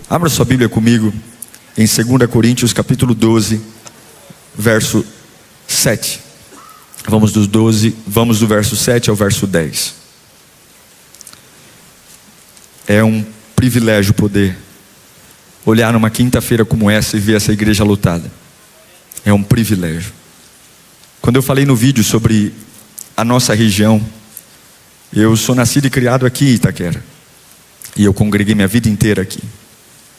Abra sua Bíblia comigo em 2 Coríntios capítulo 12, verso 7. Vamos do verso 7 ao verso 10. É um privilégio poder olhar numa quinta-feira como essa e ver essa igreja lotada. É um privilégio. Quando eu falei no vídeo sobre a nossa região, eu sou nascido e criado aqui em Itaquera, e eu congreguei minha vida inteira aqui.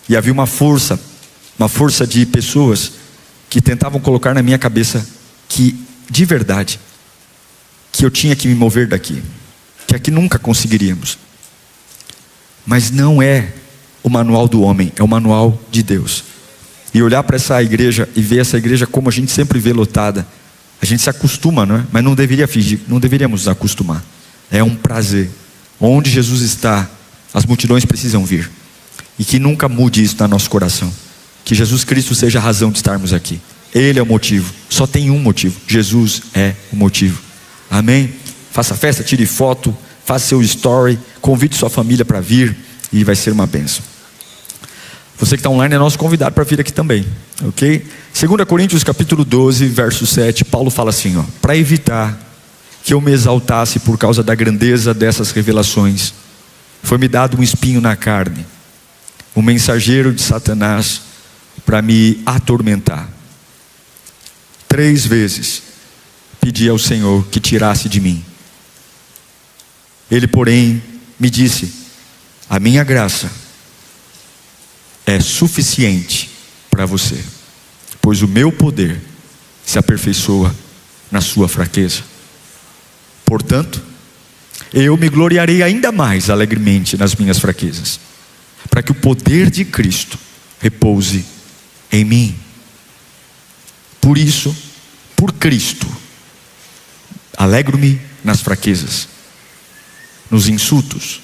E havia uma força de pessoas que tentavam colocar na minha cabeça que, de verdade, que eu tinha que me mover daqui, que aqui nunca conseguiríamos. Mas não é o manual do homem, é o manual de Deus. E olhar para essa igreja e ver essa igreja como a gente sempre vê lotada, a gente se acostuma, não é? Mas não deveria fingir, não deveríamos nos acostumar. É um prazer. Onde Jesus está, as multidões precisam vir. E que nunca mude isso no nosso coração. Que Jesus Cristo seja a razão de estarmos aqui. Ele é o motivo. Só tem um motivo. Jesus é o motivo. Amém? Faça festa, tire foto, faça seu story, convide sua família para vir e vai ser uma bênção. Você que está online é nosso convidado para vir aqui também, ok? 2 Coríntios capítulo 12, verso 7, Paulo fala assim, para evitar que eu me exaltasse por causa da grandeza dessas revelações, foi-me dado um espinho na carne, um mensageiro de Satanás para me atormentar. 3 vezes pedi ao Senhor que tirasse de mim. Ele, porém, me disse: a minha graça é suficiente para você, pois o meu poder se aperfeiçoa na sua fraqueza. Portanto, eu me gloriarei ainda mais alegremente nas minhas fraquezas, para que o poder de Cristo repouse em mim. Por isso, por Cristo, alegro-me nas fraquezas, nos insultos,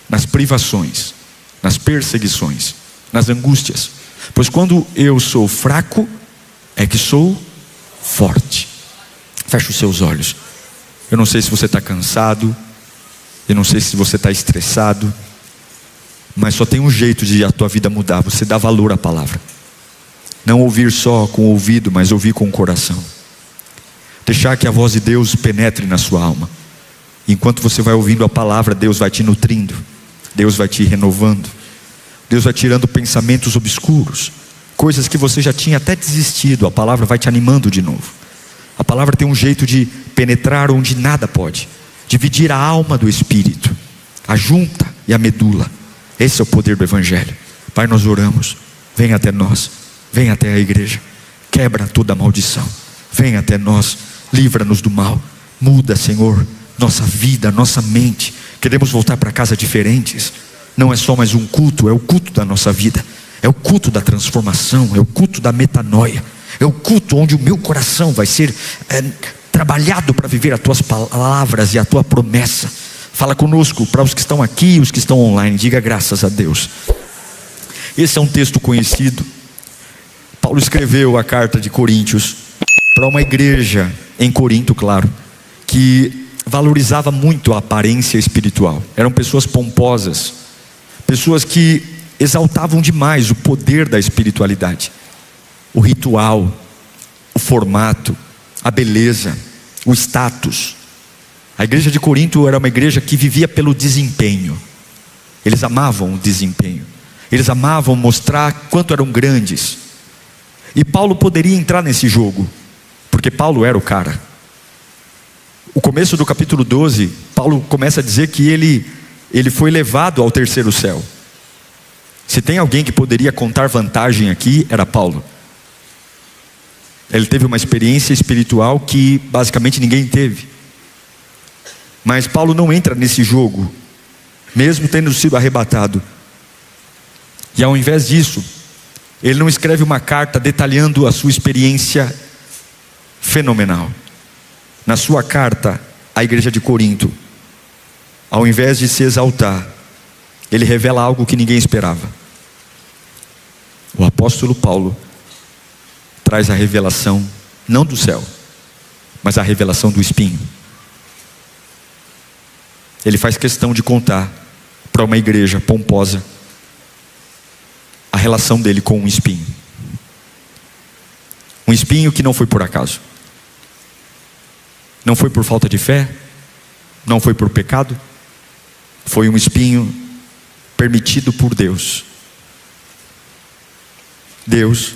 nas privações, nas perseguições, nas angústias, pois quando eu sou fraco, é que sou forte. Feche os seus olhos. Eu não sei se você está cansado, eu não sei se você está estressado, mas só tem um jeito de a tua vida mudar: você dá valor à palavra. Não ouvir só com o ouvido, mas ouvir com o coração. Deixar que a voz de Deus penetre na sua alma. Enquanto você vai ouvindo a palavra, Deus vai te nutrindo, Deus vai te renovando, Deus vai tirando pensamentos obscuros, coisas que você já tinha até desistido. A palavra vai te animando de novo. A palavra tem um jeito de penetrar onde nada pode, dividir a alma do espírito, a junta e a medula. Esse é o poder do evangelho. Pai, nós oramos, vem até nós, vem até a igreja, quebra toda a maldição, vem até nós, livra-nos do mal, muda, Senhor, nossa vida, nossa mente. Queremos voltar para casa diferentes. Não é só mais um culto, é o culto da nossa vida, é o culto da transformação, é o culto da metanoia, é o culto onde o meu coração vai ser trabalhado para viver as tuas palavras e a tua promessa. Fala conosco, para os que estão aqui e os que estão online, diga graças a Deus. Esse é um texto conhecido. Paulo escreveu a carta de Coríntios para uma igreja em Corinto, claro, que valorizava muito a aparência espiritual. Eram pessoas pomposas, pessoas que exaltavam demais o poder da espiritualidade, o ritual, o formato, a beleza, o status. A igreja de Corinto era uma igreja que vivia pelo desempenho. Eles amavam o desempenho, eles amavam mostrar quanto eram grandes. E Paulo poderia entrar nesse jogo, porque Paulo era o cara. O começo do capítulo 12, Paulo começa a dizer que ele foi levado ao terceiro céu. Se tem alguém que poderia contar vantagem aqui, era Paulo. Ele teve uma experiência espiritual que basicamente ninguém teve. Mas Paulo não entra nesse jogo, mesmo tendo sido arrebatado. E ao invés disso, ele não escreve uma carta detalhando a sua experiência fenomenal. Na sua carta à igreja de Corinto, ao invés de se exaltar, ele revela algo que ninguém esperava. O apóstolo Paulo traz a revelação, não do céu, mas a revelação do espinho. Ele faz questão de contar para uma igreja pomposa relação dele com um espinho. Um espinho que não foi por acaso. Não foi por falta de fé. Não foi por pecado. Foi um espinho permitido por Deus. Deus,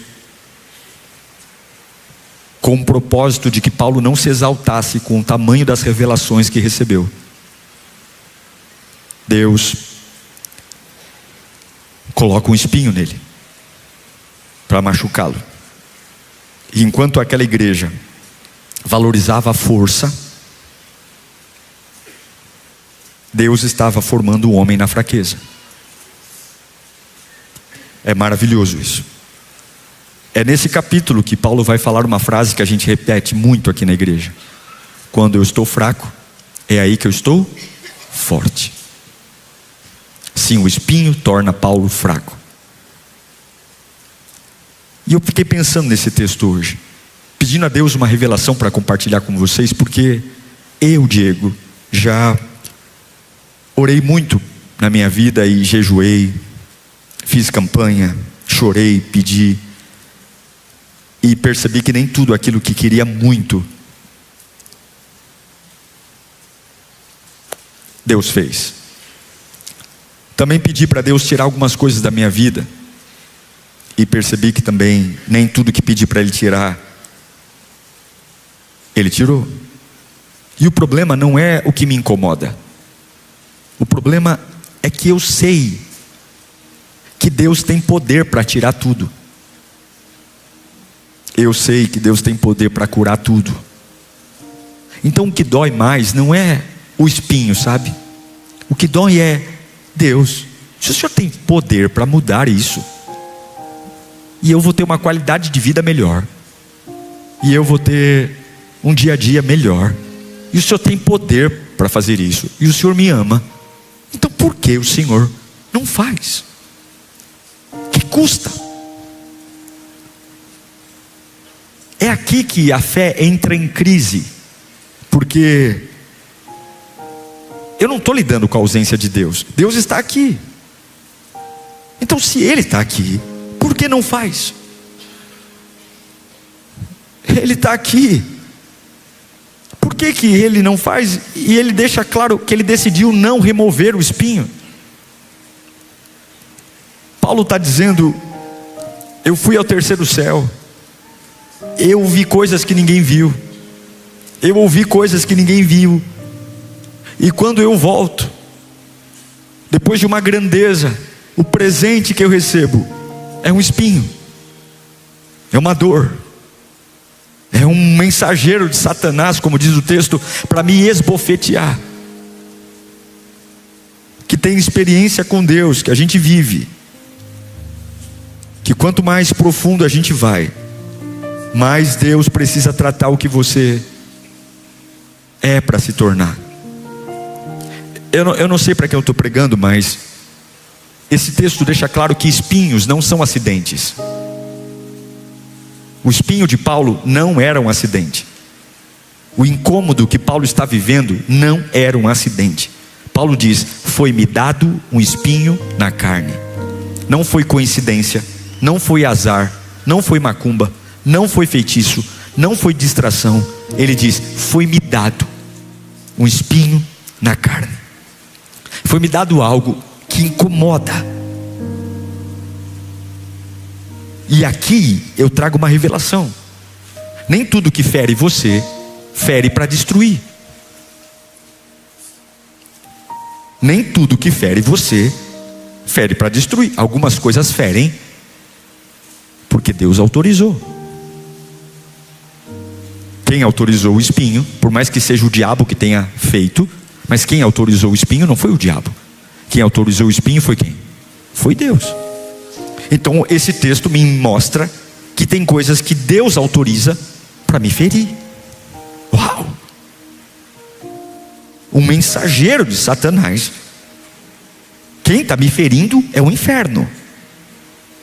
com o propósito de que Paulo não se exaltasse com o tamanho das revelações que recebeu. Deus coloca um espinho nele para machucá-lo. E enquanto aquela igreja valorizava a força, Deus estava formando o homem na fraqueza. É maravilhoso isso. É nesse capítulo que Paulo vai falar uma frase que a gente repete muito aqui na igreja: quando eu estou fraco, é aí que eu estou forte. Sim, o espinho torna Paulo fraco. E eu fiquei pensando nesse texto hoje, pedindo a Deus uma revelação para compartilhar com vocês, porque eu, Diego, já orei muito na minha vida e jejuei, fiz campanha, chorei, pedi, e percebi que nem tudo aquilo que queria muito, Deus fez. Também pedi para Deus tirar algumas coisas da minha vida, e percebi que também nem tudo que pedi para Ele tirar, Ele tirou. E o problema não é o que me incomoda. O problema é que eu sei que Deus tem poder para tirar tudo. Eu sei que Deus tem poder para curar tudo. Então o que dói mais não é o espinho, sabe? O que dói é: Deus, se o Senhor tem poder para mudar isso, e eu vou ter uma qualidade de vida melhor, e eu vou ter um dia a dia melhor, e o Senhor tem poder para fazer isso, e o Senhor me ama, então por que o Senhor não faz? Que custa? É aqui que a fé entra em crise, porque eu não estou lidando com a ausência de Deus. Deus está aqui. Então se Ele está aqui, por que não faz? Ele está aqui. Por que que Ele não faz? E Ele deixa claro que Ele decidiu não remover o espinho. Paulo está dizendo: eu fui ao terceiro céu, eu vi coisas que ninguém viu, eu ouvi coisas que ninguém viu, e quando eu volto, depois de uma grandeza, o presente que eu recebo é um espinho, é uma dor, é um mensageiro de Satanás, como diz o texto, para me esbofetear. Que tem experiência com Deus, que a gente vive, que quanto mais profundo a gente vai, mais Deus precisa tratar o que você é para se tornar. Eu não sei para que eu estou pregando, mas esse texto deixa claro que espinhos não são acidentes. O espinho de Paulo não era um acidente. O incômodo que Paulo está vivendo não era um acidente. Paulo diz: foi-me dado um espinho na carne. Não foi coincidência, não foi azar, não foi macumba, não foi feitiço, não foi distração. Ele diz: foi-me dado um espinho na carne. Foi-me dado algo que incomoda. E aqui eu trago uma revelação: nem tudo que fere você, fere para destruir. Nem tudo que fere você, fere para destruir. Algumas coisas ferem porque Deus autorizou. Quem autorizou o espinho, por mais que seja o diabo que tenha feito, mas quem autorizou o espinho não foi o diabo. Quem autorizou o espinho foi quem? Foi Deus. Então esse texto me mostra que tem coisas que Deus autoriza para me ferir. Uau! Um mensageiro de Satanás. Quem está me ferindo é o inferno.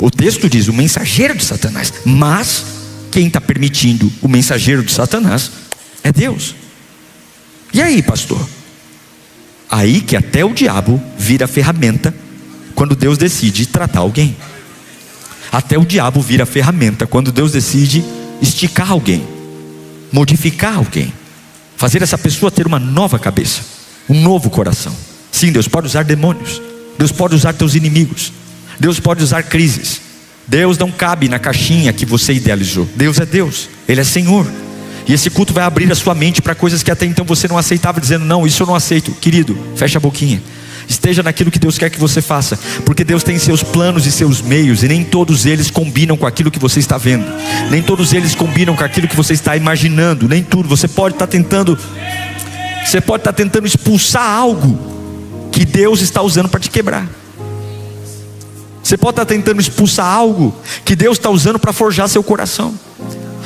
O texto diz: o mensageiro de Satanás. Mas quem está permitindo o mensageiro de Satanás é Deus. E aí, pastor? Aí que até o diabo vira ferramenta quando Deus decide tratar alguém. Até o diabo vira ferramenta quando Deus decide esticar alguém, modificar alguém, fazer essa pessoa ter uma nova cabeça, um novo coração. Sim, Deus pode usar demônios, Deus pode usar teus inimigos, Deus pode usar crises. Deus não cabe na caixinha que você idealizou. Deus é Deus, Ele é Senhor. E esse culto vai abrir a sua mente para coisas que até então você não aceitava, dizendo: não, isso eu não aceito. Querido, fecha a boquinha, esteja naquilo que Deus quer que você faça, porque Deus tem seus planos e seus meios, e nem todos eles combinam com aquilo que você está vendo, nem todos eles combinam com aquilo que você está imaginando, nem tudo. Você pode estar tentando expulsar algo que Deus está usando para te quebrar. Você pode estar tentando expulsar algo que Deus está usando para forjar seu coração.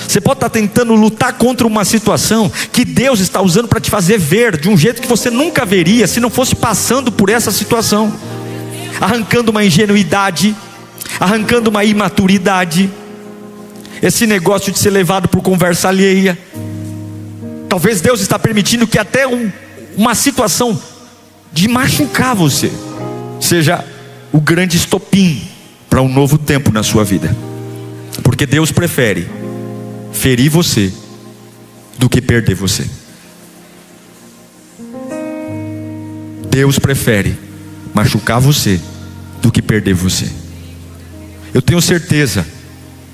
Você pode estar tentando lutar contra uma situação que Deus está usando para te fazer ver de um jeito que você nunca veria se não fosse passando por essa situação, arrancando uma ingenuidade, arrancando uma imaturidade, esse negócio de ser levado por conversa alheia. Talvez Deus está permitindo que até uma situação de machucar você seja o grande estopim para um novo tempo na sua vida, porque Deus prefere ferir você do que perder você. Deus prefere machucar você do que perder você. Eu tenho certeza,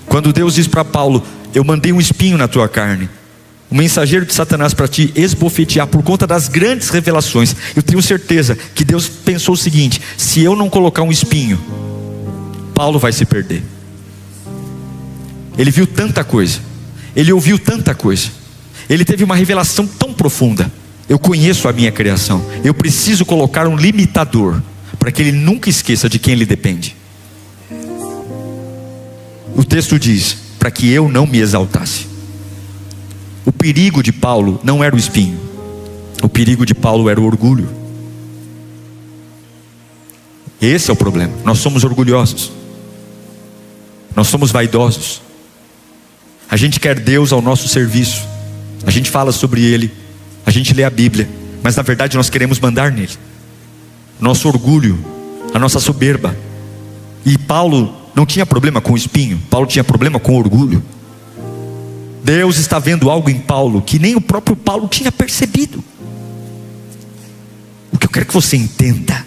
quando Deus diz para Paulo: eu mandei um espinho na tua carne, o mensageiro de Satanás para te esbofetear por conta das grandes revelações, eu tenho certeza que Deus pensou o seguinte: se eu não colocar um espinho, Paulo vai se perder. Ele viu tanta coisa, ele ouviu tanta coisa, ele teve uma revelação tão profunda. Eu conheço a minha criação, eu preciso colocar um limitador para que ele nunca esqueça de quem ele depende. O texto diz: para que eu não me exaltasse. O perigo de Paulo não era o espinho, o perigo de Paulo era o orgulho. Esse é o problema. Nós somos orgulhosos, nós somos vaidosos. A gente quer Deus ao nosso serviço, a gente fala sobre Ele, a gente lê a Bíblia, mas na verdade nós queremos mandar nele. Nosso orgulho, a nossa soberba. E Paulo não tinha problema com o espinho, Paulo tinha problema com o orgulho. Deus está vendo algo em Paulo que nem o próprio Paulo tinha percebido. O que eu quero que você entenda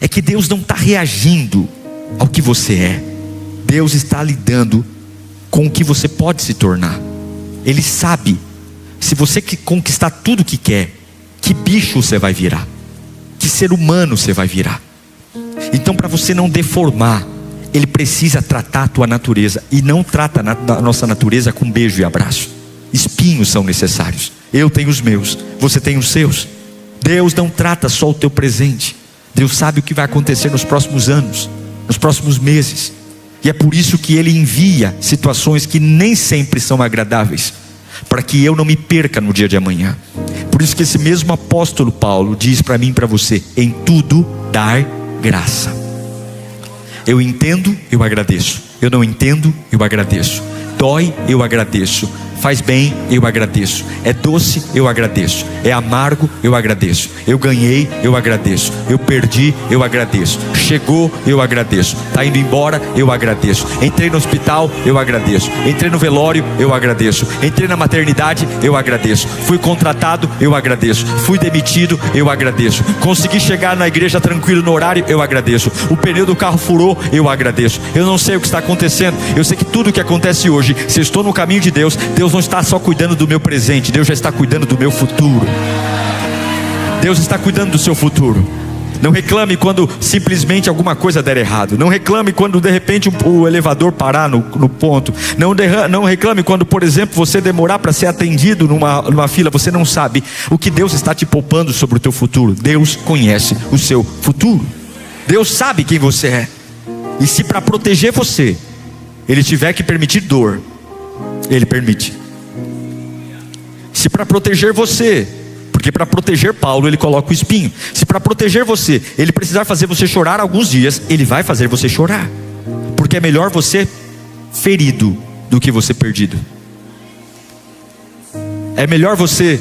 é que Deus não está reagindo ao que você é, Deus está lidando com o que você pode se tornar. Ele sabe, se você conquistar tudo o que quer, que bicho você vai virar, que ser humano você vai virar. Então, para você não deformar, Ele precisa tratar a tua natureza, e não trata a nossa natureza com beijo e abraço. Espinhos são necessários. Eu tenho os meus, você tem os seus. Deus não trata só o teu presente, Deus sabe o que vai acontecer nos próximos anos, nos próximos meses. E é por isso que Ele envia situações que nem sempre são agradáveis, para que eu não me perca no dia de amanhã. Por isso que esse mesmo apóstolo Paulo diz para mim e para você: em tudo dar graça. Eu entendo, eu agradeço. Eu não entendo, eu agradeço. Dói, eu agradeço. Faz bem, eu agradeço. É doce, eu agradeço. É amargo, eu agradeço. Eu ganhei, eu agradeço. Eu perdi, eu agradeço. Chegou, eu agradeço. Está indo embora, eu agradeço. Entrei no hospital, eu agradeço. Entrei no velório, eu agradeço. Entrei na maternidade, eu agradeço. Fui contratado, eu agradeço. Fui demitido, eu agradeço. Consegui chegar na igreja tranquilo no horário, eu agradeço. O pneu do carro furou, eu agradeço. Eu não sei o que está acontecendo, eu sei que tudo o que acontece hoje, se eu estou no caminho de Deus, Deus não está só cuidando do meu presente, Deus já está cuidando do meu futuro. Deus está cuidando do seu futuro. Não reclame quando simplesmente alguma coisa der errado. Não reclame quando de repente o elevador parar no ponto. Não reclame quando, por exemplo, você demorar para ser atendido numa fila. Você não sabe o que Deus está te poupando sobre o teu futuro. Deus conhece o seu futuro. Deus sabe quem você é. E se para proteger você Ele tiver que permitir dor, Ele permite. Se para proteger você, porque para proteger Paulo Ele coloca o espinho. Se para proteger você Ele precisar fazer você chorar alguns dias, Ele vai fazer você chorar, porque é melhor você ferido do que você perdido. É melhor você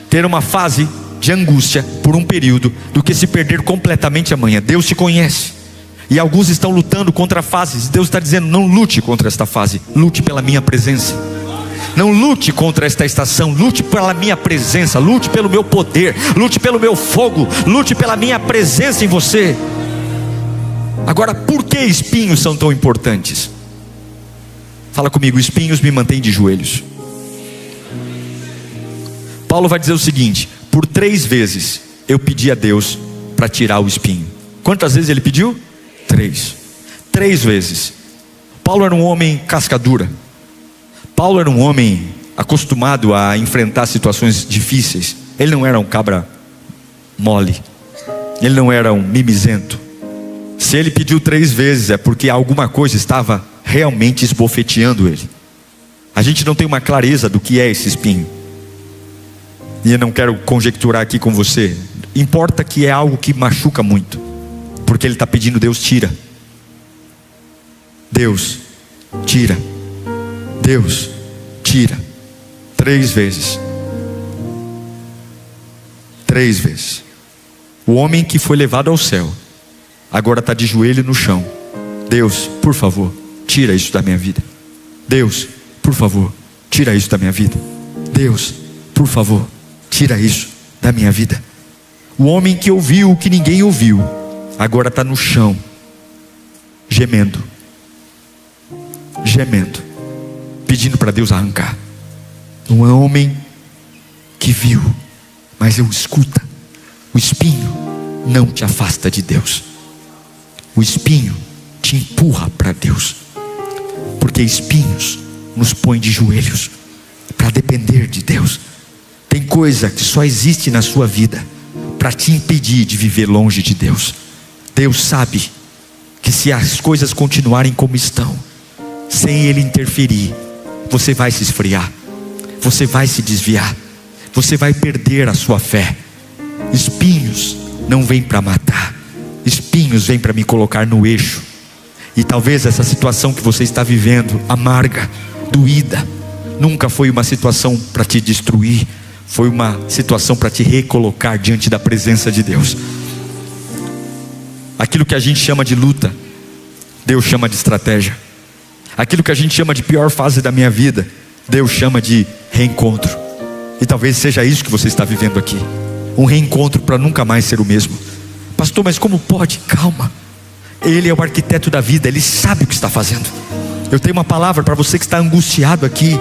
ter uma fase de angústia por um período do que se perder completamente amanhã. Deus te conhece, E alguns estão lutando contra fases. Deus está dizendo: não lute contra esta fase, lute pela minha presença. Não lute contra esta estação, lute pela minha presença, lute pelo meu poder, lute pelo meu fogo, lute pela minha presença em você. Agora, por que espinhos são tão importantes? Fala comigo: espinhos me mantêm de joelhos. Paulo vai dizer o seguinte: por 3 vezes eu pedi a Deus para tirar o espinho. Quantas vezes ele pediu? 3 vezes. Paulo era um homem casca dura. Paulo era um homem acostumado a enfrentar situações difíceis. Ele não era um cabra mole, ele não era um mimizento. Se ele pediu 3 vezes, é porque alguma coisa estava realmente esbofeteando ele. A gente não tem uma clareza do que é esse espinho, e eu não quero conjecturar aqui com você. Importa que é algo que machuca muito, porque ele está pedindo: Deus, tira. Deus, tira. Deus, tira. 3 vezes. 3 vezes. O homem que foi levado ao céu agora está de joelho no chão. Deus, por favor, tira isso da minha vida. Deus, por favor, tira isso da minha vida. Deus, por favor, tira isso da minha vida. O homem que ouviu o que ninguém ouviu agora está no chão, gemendo, pedindo para Deus arrancar. Um homem que viu, mas eu escuta. O espinho não te afasta de Deus. O espinho te empurra para Deus, porque espinhos nos põem de joelhos para depender de Deus. Tem coisa que só existe na sua vida para te impedir de viver longe de Deus. Deus sabe que se as coisas continuarem como estão, sem Ele interferir, você vai se esfriar, você vai se desviar, você vai perder a sua fé. Espinhos não vêm para matar, espinhos vêm para me colocar no eixo. E talvez essa situação que você está vivendo, amarga, doída, nunca foi uma situação para te destruir, foi uma situação para te recolocar diante da presença de Deus. Aquilo que a gente chama de luta, Deus chama de estratégia. Aquilo que a gente chama de pior fase da minha vida, Deus chama de reencontro. E talvez seja isso que você está vivendo aqui, um reencontro para nunca mais ser o mesmo. Pastor, mas como pode? Calma, Ele é o arquiteto da vida, Ele sabe o que está fazendo. Eu tenho uma palavra para você que está angustiado aqui.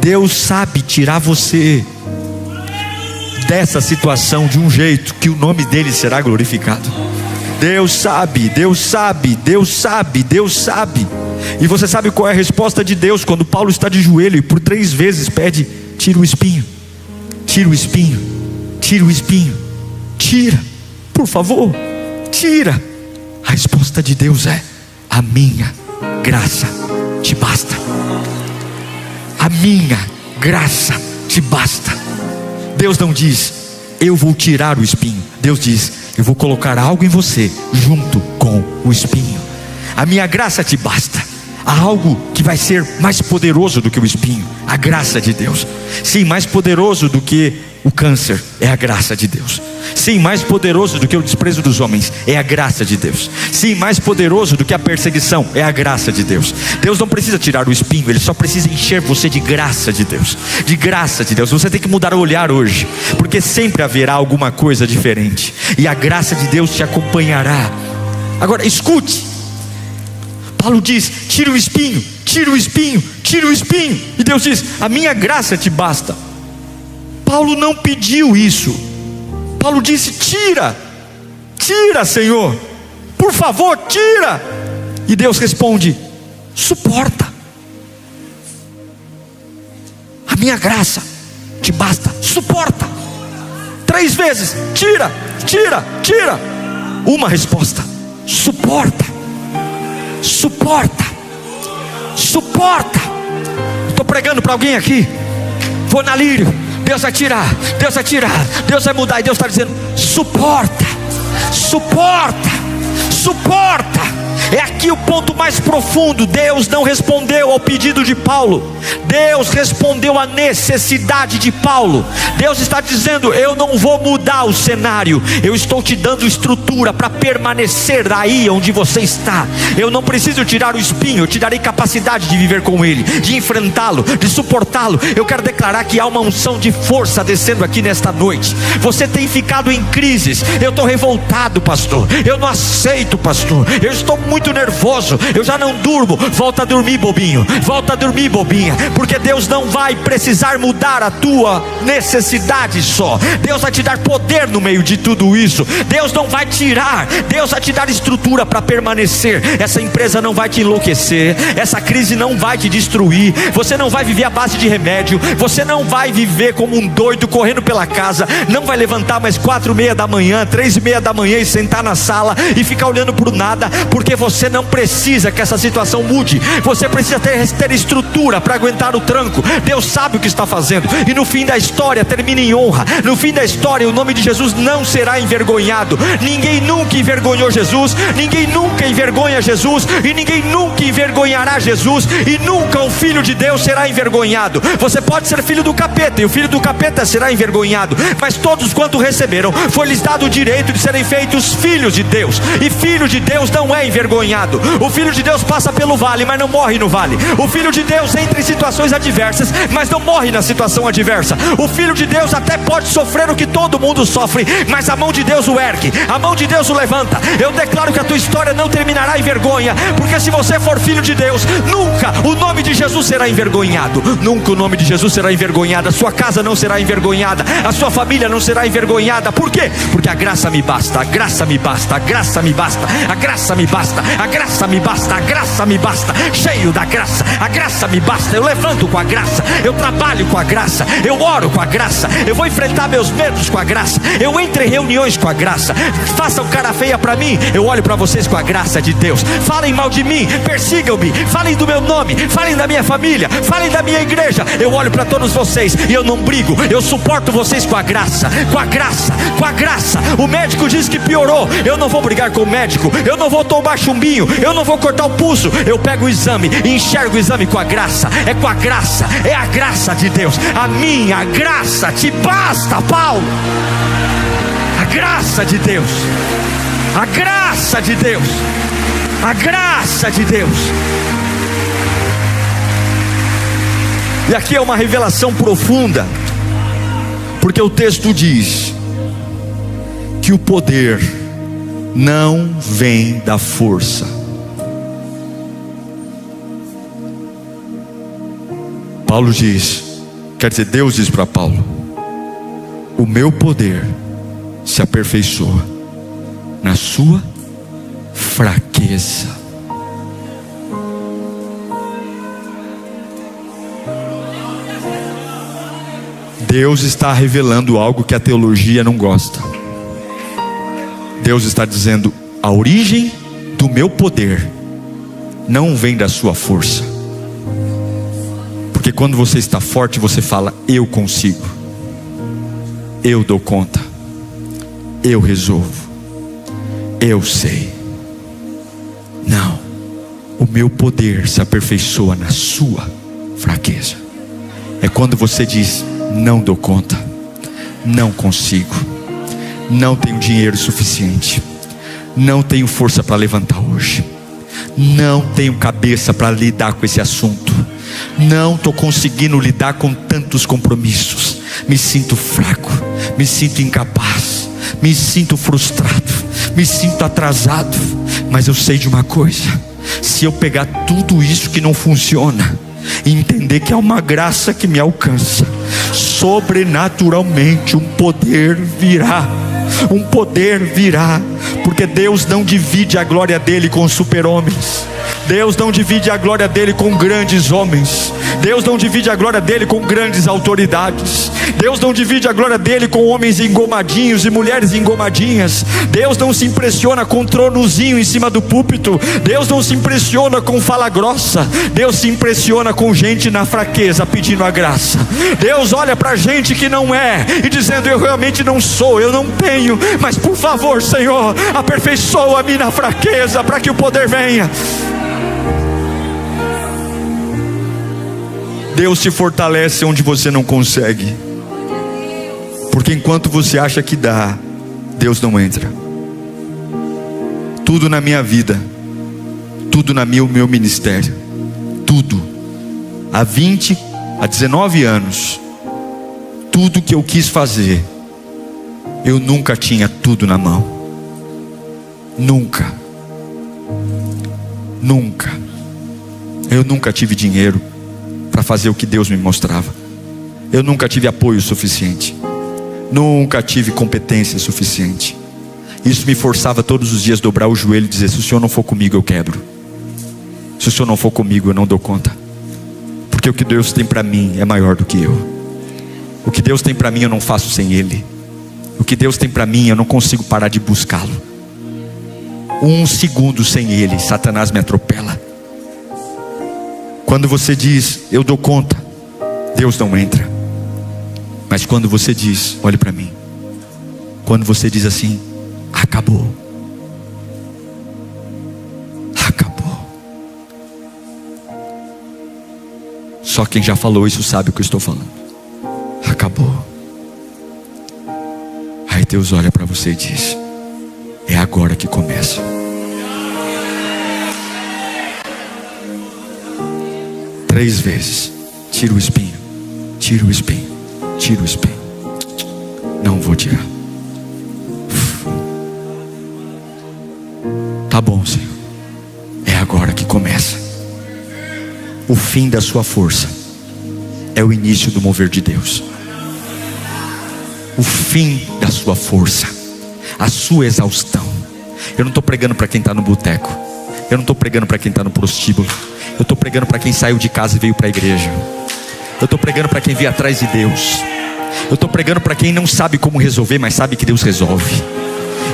Deus sabe tirar você dessa situação de um jeito que o nome dele será glorificado. Deus sabe, Deus sabe, Deus sabe, Deus sabe. E você sabe qual é a resposta de Deus quando Paulo está de joelho e por 3 vezes pede: tira o espinho, tira o espinho, tira o espinho, tira, por favor, tira. A resposta de Deus é: a minha graça te basta. A minha graça te basta. Deus não diz: eu vou tirar o espinho. Deus diz: eu vou colocar algo em você junto com o espinho. A minha graça te basta. Há algo que vai ser mais poderoso do que o espinho: a graça de Deus. Sim, mais poderoso do que o câncer é a graça de Deus. Sim, mais poderoso do que o desprezo dos homens é a graça de Deus. Sim, mais poderoso do que a perseguição é a graça de Deus. Deus não precisa tirar o espinho, Ele só precisa encher você de graça de Deus. De graça de Deus. Você tem que mudar o olhar hoje, porque sempre haverá alguma coisa diferente, e a graça de Deus te acompanhará. Agora escute, Paulo diz: tira o espinho, tira o espinho, tira o espinho. E Deus diz: a minha graça te basta. Paulo não pediu isso. Paulo disse: tira, tira, Senhor, por favor, tira. E Deus responde: suporta. A minha graça te basta, suporta. 3 vezes: tira, tira, tira. Uma resposta: suporta, suporta, suporta. Estou pregando para alguém aqui. Vou na Lírio, Deus vai tirar, Deus vai tirar, Deus vai mudar. E Deus está dizendo: suporta, suporta, suporta. É aqui o ponto mais profundo. Deus não respondeu ao pedido de Paulo, Deus respondeu à necessidade de Paulo. Deus está dizendo: eu não vou mudar o cenário, eu estou te dando estrutura para permanecer aí onde você está. Eu não preciso tirar o espinho, eu te darei capacidade de viver com ele, de enfrentá-lo, de suportá-lo. Eu quero declarar que há uma unção de força descendo aqui nesta noite. Você tem ficado em crises. Eu estou revoltado, pastor, eu não aceito, pastor, eu estou muito nervoso, eu já não durmo. Volta a dormir, bobinho, volta a dormir, bobinha, porque Deus não vai precisar mudar a tua necessidade só. Deus vai te dar poder no meio de tudo isso. Deus não vai tirar, Deus vai te dar estrutura para permanecer. Essa empresa não vai te enlouquecer, essa crise não vai te destruir. Você não vai viver à base de remédio, você não vai viver como um doido correndo pela casa, não vai levantar mais 4:30 da manhã, 3:30 da manhã e sentar na sala e ficar olhando para o nada, porque você não precisa que essa situação mude. Você precisa ter estrutura para aguentar o tranco. Deus sabe o que está fazendo, e no fim da história termina em honra. No fim da história o nome de Jesus não será envergonhado. Ninguém nunca envergonhou Jesus, ninguém nunca envergonha Jesus, e ninguém nunca envergonhará Jesus, e nunca o Filho de Deus será envergonhado. Você pode ser filho do capeta, e o filho do capeta será envergonhado, mas todos quanto receberam, foi-lhes dado o direito de serem feitos filhos de Deus. E filho de Deus não é envergonhado. O filho de Deus passa pelo vale, mas não morre no vale. O filho de Deus entra em situações adversas, mas não morre na situação adversa. O filho de Deus até pode sofrer o que todo mundo sofre, mas a mão de Deus o ergue, a mão de Deus o levanta. Eu declaro que a tua história não terminará em vergonha, porque se você for filho de Deus, nunca o nome de Jesus será envergonhado. Nunca o nome de Jesus será envergonhado. A sua casa não será envergonhada, a sua família não será envergonhada. Por quê? Porque a graça me basta, a graça me basta, a graça me basta, a graça me basta, a graça me basta, a graça me basta. Cheio da graça, a graça me basta. Eu levanto com a graça, eu trabalho com a graça, eu oro com a graça, eu vou enfrentar meus medos com a graça, eu entro em reuniões com a graça. Façam cara feia para mim, eu olho para vocês com a graça de Deus. Falem mal de mim, persigam-me, falem do meu nome, falem da minha família, falem da minha igreja. Eu olho para todos vocês e eu não brigo, eu suporto vocês com a graça, com a graça, com a graça. O médico diz que piorou, eu não vou brigar com o médico, eu não vou tomar chumbinho, eu não vou cortar o pulso. Eu pego o exame e enxergo o exame com a graça. É com a graça, é a graça de Deus. A minha graça te basta, Paulo. A graça de Deus, a graça de Deus, a graça de Deus. E aqui é uma revelação profunda, porque o texto diz que o poder não vem da força. Paulo diz, quer dizer, Deus diz para Paulo: o meu poder se aperfeiçoa na sua fraqueza. Deus está revelando algo que a teologia não gosta. Deus está dizendo: a origem do meu poder não vem da sua força. Porque quando você está forte, você fala: eu consigo, eu dou conta, eu resolvo, eu sei. Não, o meu poder se aperfeiçoa na sua fraqueza. É quando você diz: não dou conta, não consigo, não tenho dinheiro suficiente, não tenho força para levantar hoje, não tenho cabeça para lidar com esse assunto, não estou conseguindo lidar com tantos compromissos, me sinto fraco, me sinto incapaz, me sinto frustrado, me sinto atrasado. Mas eu sei de uma coisa: se eu pegar tudo isso que não funciona e entender que há uma graça que me alcança, sobrenaturalmente um poder virá. Um poder virá, porque Deus não divide a glória dele com os super-homens. Deus não divide a glória dele com grandes homens. Deus não divide a glória dele com grandes autoridades. Deus não divide a glória dele com homens engomadinhos e mulheres engomadinhas. Deus não se impressiona com um tronozinho em cima do púlpito. Deus não se impressiona com fala grossa. Deus se impressiona com gente na fraqueza pedindo a graça. Deus olha para gente que não é e dizendo: eu realmente não sou, eu não tenho, mas por favor, Senhor, aperfeiçoa-me na fraqueza para que o poder venha. Deus te fortalece onde você não consegue, porque enquanto você acha que dá, Deus não entra. Tudo na minha vida, tudo no meu ministério, tudo, há 19 anos, tudo que eu quis fazer, eu nunca tinha tudo na mão. Nunca. Eu nunca tive dinheiro para fazer o que Deus me mostrava. Eu nunca tive apoio suficiente. Nunca tive competência suficiente. Isso me forçava todos os dias a dobrar o joelho e dizer: se o Senhor não for comigo, eu quebro. Se o Senhor não for comigo, eu não dou conta. Porque o que Deus tem para mim é maior do que eu. O que Deus tem para mim eu não faço sem Ele. O que Deus tem para mim eu não consigo parar de buscá-lo. 1 segundo sem Ele, Satanás me atropela. Quando você diz: eu dou conta, Deus não entra. Mas quando você diz, olhe para mim, quando você diz assim: acabou, só quem já falou isso sabe o que eu estou falando. Acabou. Aí Deus olha para você e diz: é agora que começa. Três vezes: tira o espinho, tira o espinho, tira o espinho. Não vou tirar. Tá bom, Senhor, é agora que começa. O fim da sua força é o início do mover de Deus. O fim da sua força, a sua exaustão. Eu não estou pregando para quem está no boteco. Eu não estou pregando para quem está no prostíbulo. Eu estou pregando para quem saiu de casa e veio para a igreja. Eu estou pregando para quem veio atrás de Deus. Eu estou pregando para quem não sabe como resolver, mas sabe que Deus resolve.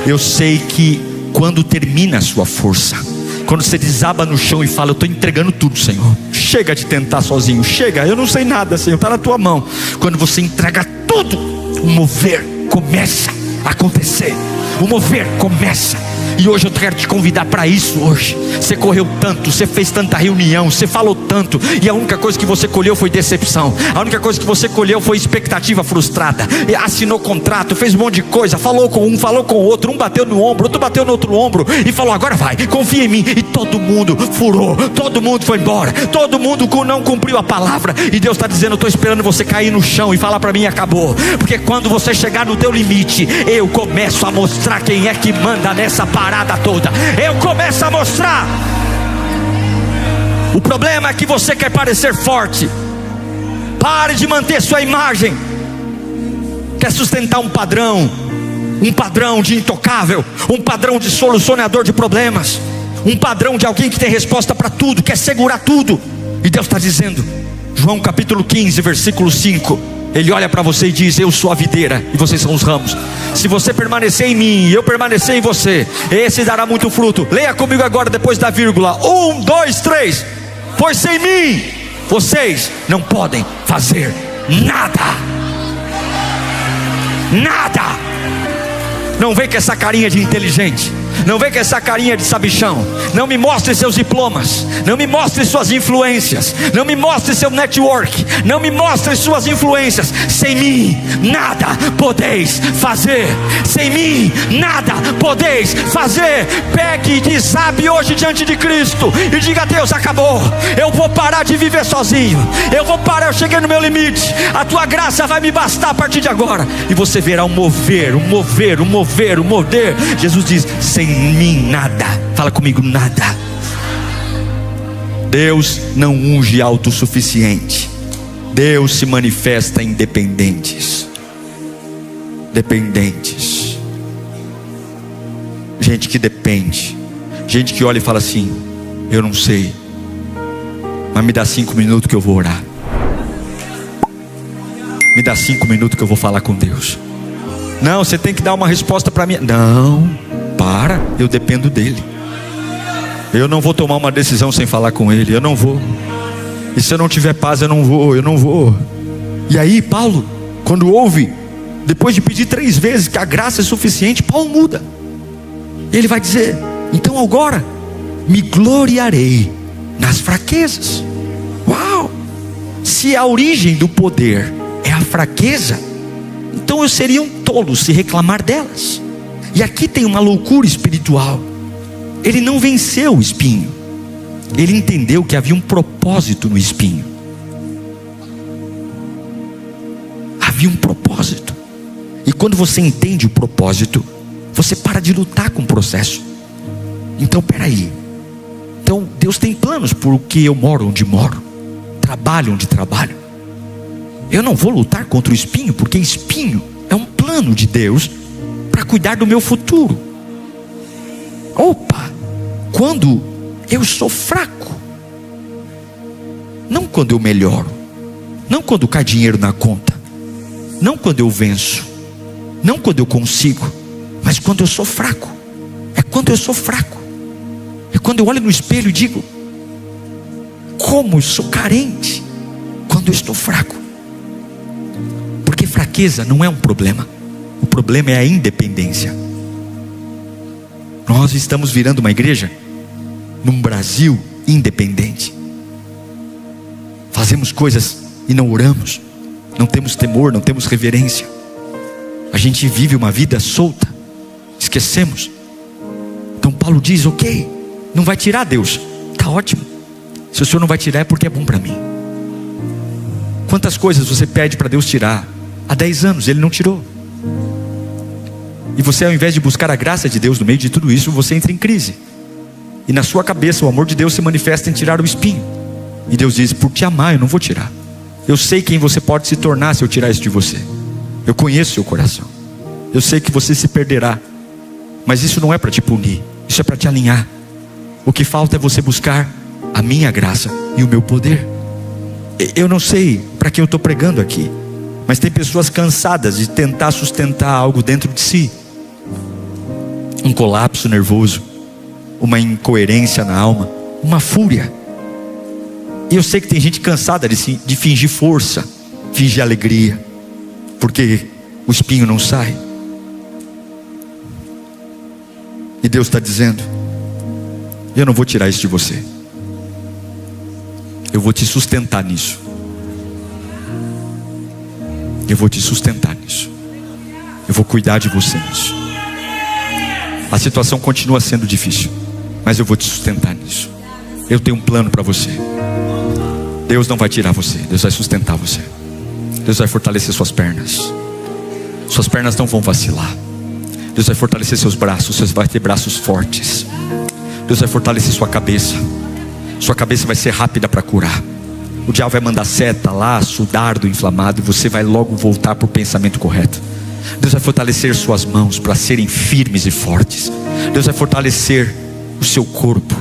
Eu sei que quando termina a sua força, quando você desaba no chão e fala: eu estou entregando tudo, Senhor, chega de tentar sozinho, chega, eu não sei nada, Senhor, está na tua mão. Quando você entrega tudo, o mover começa a acontecer. O mover começa. E hoje eu quero te convidar para isso hoje. Você correu tanto, você fez tanta reunião, você falou tanto, e a única coisa que você colheu foi decepção. A única coisa que você colheu foi expectativa frustrada. E assinou contrato, fez um monte de coisa, falou com um, falou com o outro, um bateu no ombro, outro bateu no outro ombro e falou: agora vai, confia em mim. E todo mundo furou, todo mundo foi embora, todo mundo não cumpriu a palavra. E Deus está dizendo: eu estou esperando você cair no chão e falar para mim: acabou. Porque quando você chegar no teu limite, eu começo a mostrar quem é que manda nessa parada toda. Eu começo a mostrar. O problema é que você quer parecer forte. Pare de manter sua imagem. Quer sustentar um padrão de intocável, um padrão de solucionador de problemas, um padrão de alguém que tem resposta para tudo, quer segurar tudo. E Deus está dizendo, João capítulo 15 versículo 5, Ele olha para você e diz: eu sou a videira e vocês são os ramos. Se você permanecer em mim e eu permanecer em você, esse dará muito fruto. Leia comigo agora depois da vírgula: 1, 2, 3. Pois sem mim vocês não podem fazer nada. Nada. Não vem com essa carinha de inteligente, não vem com essa carinha de sabichão. Não me mostre seus diplomas, não me mostre suas influências, não me mostre seu network, não me mostre suas influências. Sem mim nada podeis fazer. Sem mim nada podeis fazer. Pegue e desabe hoje diante de Cristo e diga: Deus, acabou. Eu vou parar de viver sozinho. Eu vou parar, eu cheguei no meu limite. A tua graça vai me bastar a partir de agora. E você verá um mover, um mover, um mover, um mover. Jesus diz: sem mim nada. Fala comigo: nada. Deus não unge autossuficiente. Deus se manifesta em dependentes. Dependentes. Gente que depende. Gente que olha e fala assim: Eu não sei, mas me dá 5 minutos que eu vou orar. Me dá 5 minutos que eu vou falar com Deus. Não, você tem que dar uma resposta para mim. Não, para, eu dependo dele. Eu não vou tomar uma decisão sem falar com ele. Eu não vou. E se eu não tiver paz, eu não vou. E aí Paulo, quando ouve, depois de pedir 3 vezes que a graça é suficiente, Paulo muda. Ele vai dizer: então agora me gloriarei nas fraquezas. Uau! Se a origem do poder é a fraqueza, então eu seria um tolo se reclamar delas. E aqui tem uma loucura espiritual. Ele não venceu o espinho. Ele entendeu que havia um propósito no espinho. Havia um propósito. E quando você entende o propósito, você para de lutar com o processo. Então peraí, então Deus tem planos por que eu moro onde moro, trabalho onde trabalho. Eu não vou lutar contra o espinho, porque espinho é um plano de Deus para cuidar do meu futuro. Opa, quando eu sou fraco, não quando eu melhoro, não quando cai dinheiro na conta, não quando eu venço, não quando eu consigo, mas quando eu sou fraco. É quando eu sou fraco. É quando eu olho no espelho e digo: como eu sou carente. Quando eu estou fraco. Porque fraqueza não é um problema. O problema é a independência. Nós estamos virando uma igreja num Brasil independente. Fazemos coisas e não oramos. Não temos temor, não temos reverência. A gente vive uma vida solta. Esquecemos. Então Paulo diz: ok, não vai tirar, Deus, está ótimo. Se o Senhor não vai tirar, é porque é bom para mim. Quantas coisas você pede para Deus tirar? Há 10 anos Ele não tirou. E você, ao invés de buscar a graça de Deus no meio de tudo isso, você entra em crise. E na sua cabeça o amor de Deus se manifesta em tirar o espinho. E Deus diz: por te amar eu não vou tirar. Eu sei quem você pode se tornar se eu tirar isso de você. Eu conheço seu coração. Eu sei que você se perderá. Mas isso não é para te punir, isso é para te alinhar. O que falta é você buscar a minha graça e o meu poder. Eu não sei para quem eu estou pregando aqui, mas tem pessoas cansadas de tentar sustentar algo dentro de si. Um colapso nervoso, uma incoerência na alma, uma fúria. E eu sei que tem gente cansada de fingir força, fingir alegria, porque o espinho não sai. E Deus está dizendo: eu não vou tirar isso de você. Eu vou te sustentar nisso. Eu vou te sustentar nisso. Eu vou cuidar de você nisso. A situação continua sendo difícil, mas eu vou te sustentar nisso. Eu tenho um plano para você. Deus não vai tirar você, Deus vai sustentar você. Deus vai fortalecer suas pernas. Suas pernas não vão vacilar. Deus vai fortalecer seus braços. Você vai ter braços fortes. Deus vai fortalecer sua cabeça. Sua cabeça vai ser rápida para curar. O diabo vai mandar seta, laço, dardo inflamado, e você vai logo voltar para o pensamento correto. Deus vai fortalecer suas mãos para serem firmes e fortes. Deus vai fortalecer o seu corpo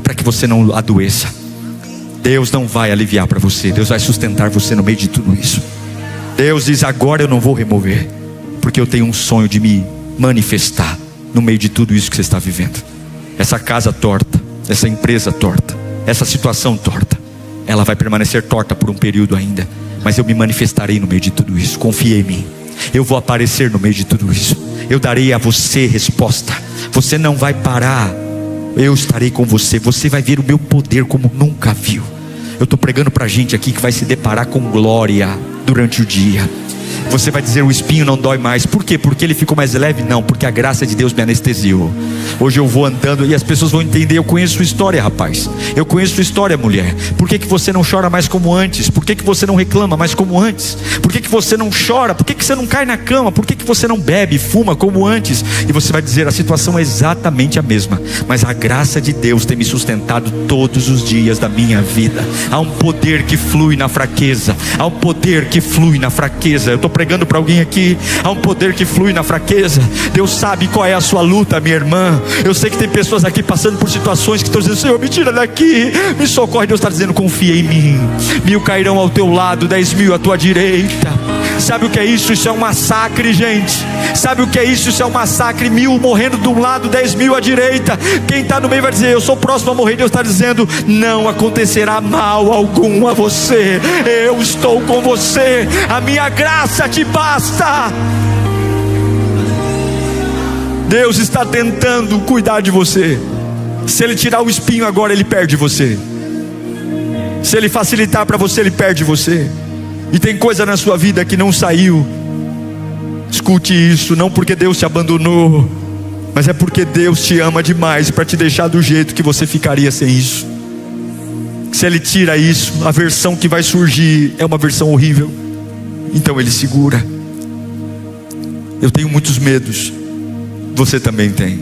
para que você não adoeça. Deus não vai aliviar para você. Deus vai sustentar você no meio de tudo isso. Deus diz: agora eu não vou remover, porque eu tenho um sonho de me manifestar no meio de tudo isso que você está vivendo. Essa casa torta, essa empresa torta, essa situação torta, ela vai permanecer torta por um período ainda, mas eu me manifestarei no meio de tudo isso. Confie em mim. Eu vou aparecer no meio de tudo isso. Eu darei a você resposta. Você não vai parar. Eu estarei com você. Você vai ver o meu poder como nunca viu. Eu estou pregando para gente aqui que vai se deparar com glória durante o dia. Você vai dizer: o espinho não dói mais. Por quê? Porque ele ficou mais leve? Não, porque a graça de Deus me anestesiou. Hoje eu vou andando e as pessoas vão entender: eu conheço sua história, rapaz. Eu conheço sua história, mulher. Por que você não chora mais como antes? Por que você não reclama mais como antes? Por que você não chora? Por que você não cai na cama? Por que você não bebe e fuma como antes? E você vai dizer: a situação é exatamente a mesma, mas a graça de Deus tem me sustentado todos os dias da minha vida. Há um poder que flui na fraqueza. Há um poder que flui na fraqueza. Eu estou pregando para alguém aqui. Há um poder que flui na fraqueza. Deus sabe qual é a sua luta, minha irmã. Eu sei que tem pessoas aqui passando por situações que estão dizendo: Senhor, me tira daqui, me socorre. Deus está dizendo: confia em mim. 1000 cairão ao teu lado, 10.000 à tua direita. Sabe o que é isso? Isso é um massacre, gente. Sabe o que é isso? Isso é um massacre. 1000 morrendo de um lado, 10.000 à direita. Quem está no meio vai dizer: eu sou próximo a morrer. Deus está dizendo: não acontecerá mal algum a você. Eu estou com você. A minha graça te basta. Deus está tentando cuidar de você. Se Ele tirar o espinho agora, Ele perde você. Se Ele facilitar para você, Ele perde você. E tem coisa na sua vida que não saiu. Escute isso, não porque Deus te abandonou, mas é porque Deus te ama demais para te deixar do jeito que você ficaria sem isso. Se Ele tira isso, a versão que vai surgir é uma versão horrível. Então Ele segura. Eu tenho muitos medos, você também tem.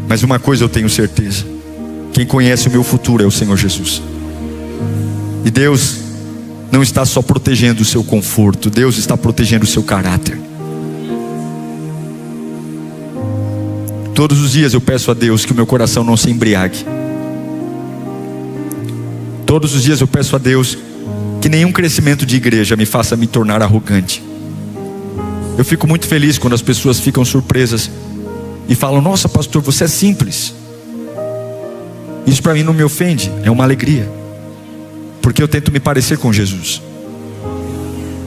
Mas uma coisa eu tenho certeza: quem conhece o meu futuro é o Senhor Jesus. E Deus não está só protegendo o seu conforto, Deus está protegendo o seu caráter. Todos os dias eu peço a Deus que o meu coração não se embriague. Todos os dias eu peço a Deus que nenhum crescimento de igreja me faça me tornar arrogante. Eu fico muito feliz quando as pessoas ficam surpresas e falam: nossa pastor, você é simples. Isso para mim não me ofende, é uma alegria, porque eu tento me parecer com Jesus.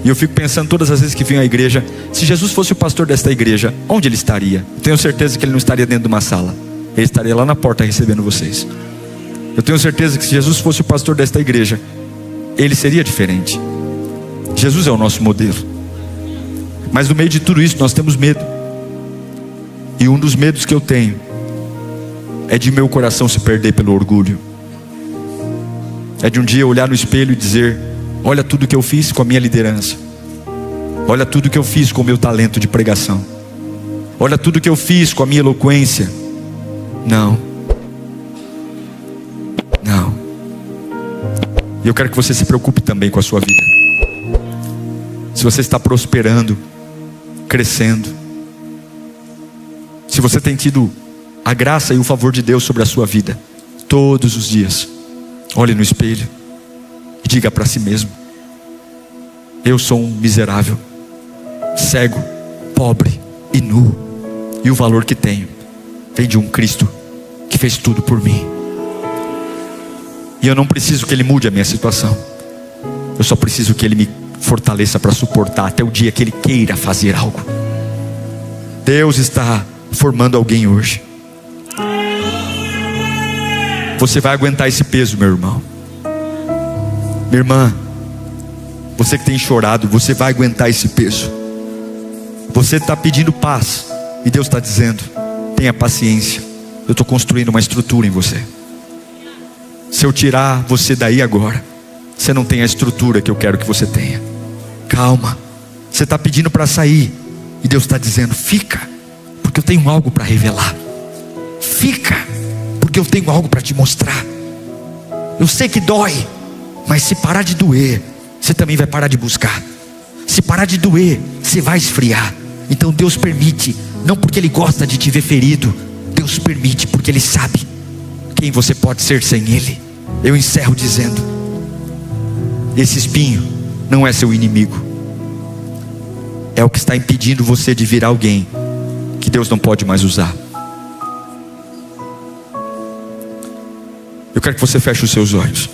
E eu fico pensando todas as vezes que venho à igreja: se Jesus fosse o pastor desta igreja, onde ele estaria? Tenho certeza que ele não estaria dentro de uma sala, ele estaria lá na porta recebendo vocês. Eu tenho certeza que se Jesus fosse o pastor desta igreja, ele seria diferente. Jesus é o nosso modelo. Mas no meio de tudo isso nós temos medo. E um dos medos que eu tenho é de meu coração se perder pelo orgulho. É de um dia olhar no espelho e dizer: olha tudo que eu fiz com a minha liderança. Olha tudo que eu fiz com o meu talento de pregação. Olha tudo que eu fiz com a minha eloquência. Não. Não. E eu quero que você se preocupe também com a sua vida. Se você está prosperando, crescendo, se você tem tido a graça e o favor de Deus sobre a sua vida, todos os dias, olhe no espelho e diga para si mesmo: eu sou um miserável, cego, pobre e nu, e o valor que tenho vem de um Cristo que fez tudo por mim. E eu não preciso que Ele mude a minha situação, eu só preciso que Ele me fortaleça para suportar até o dia que Ele queira fazer algo. Deus está formando alguém hoje. Você vai aguentar esse peso, meu irmão, minha irmã. Você que tem chorado, você vai aguentar esse peso. Você está pedindo paz e Deus está dizendo: tenha paciência, eu estou construindo uma estrutura em você. Se eu tirar você daí agora, você não tem a estrutura que eu quero que você tenha. Calma. Você está pedindo para sair e Deus está dizendo: fica, porque eu tenho algo para revelar. Fica, porque eu tenho algo para te mostrar. Eu sei que dói, mas se parar de doer, você também vai parar de buscar. Se parar de doer, você vai esfriar. Então Deus permite, não porque Ele gosta de te ver ferido, Deus permite porque Ele sabe quem você pode ser sem Ele. Eu encerro dizendo: esse espinho não é seu inimigo, é o que está impedindo você de virar alguém que Deus não pode mais usar. Eu quero que você feche os seus olhos.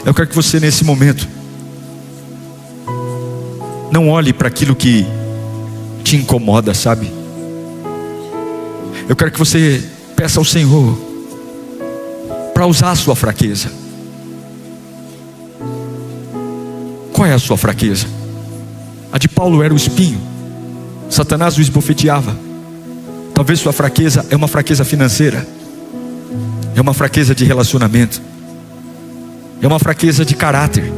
Eu quero que você, nesse momento, não olhe para aquilo que te incomoda, sabe? Eu quero que você peça ao Senhor para usar a sua fraqueza. Qual é a sua fraqueza? A de Paulo era o espinho. Satanás o esbofeteava. Talvez sua fraqueza é uma fraqueza financeira, é uma fraqueza de relacionamento, é uma fraqueza de caráter,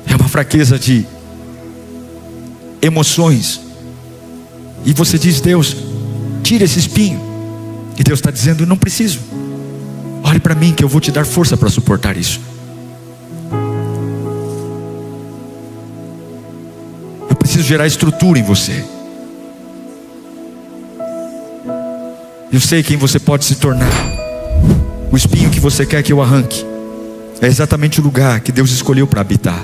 é uma fraqueza de emoções. E você diz: Deus, tira esse espinho. E Deus está dizendo: não preciso. Olhe para mim que eu vou te dar força para suportar isso. Eu preciso gerar estrutura em você. Eu sei quem você pode se tornar. O espinho que você quer que eu arranque é exatamente o lugar que Deus escolheu para habitar.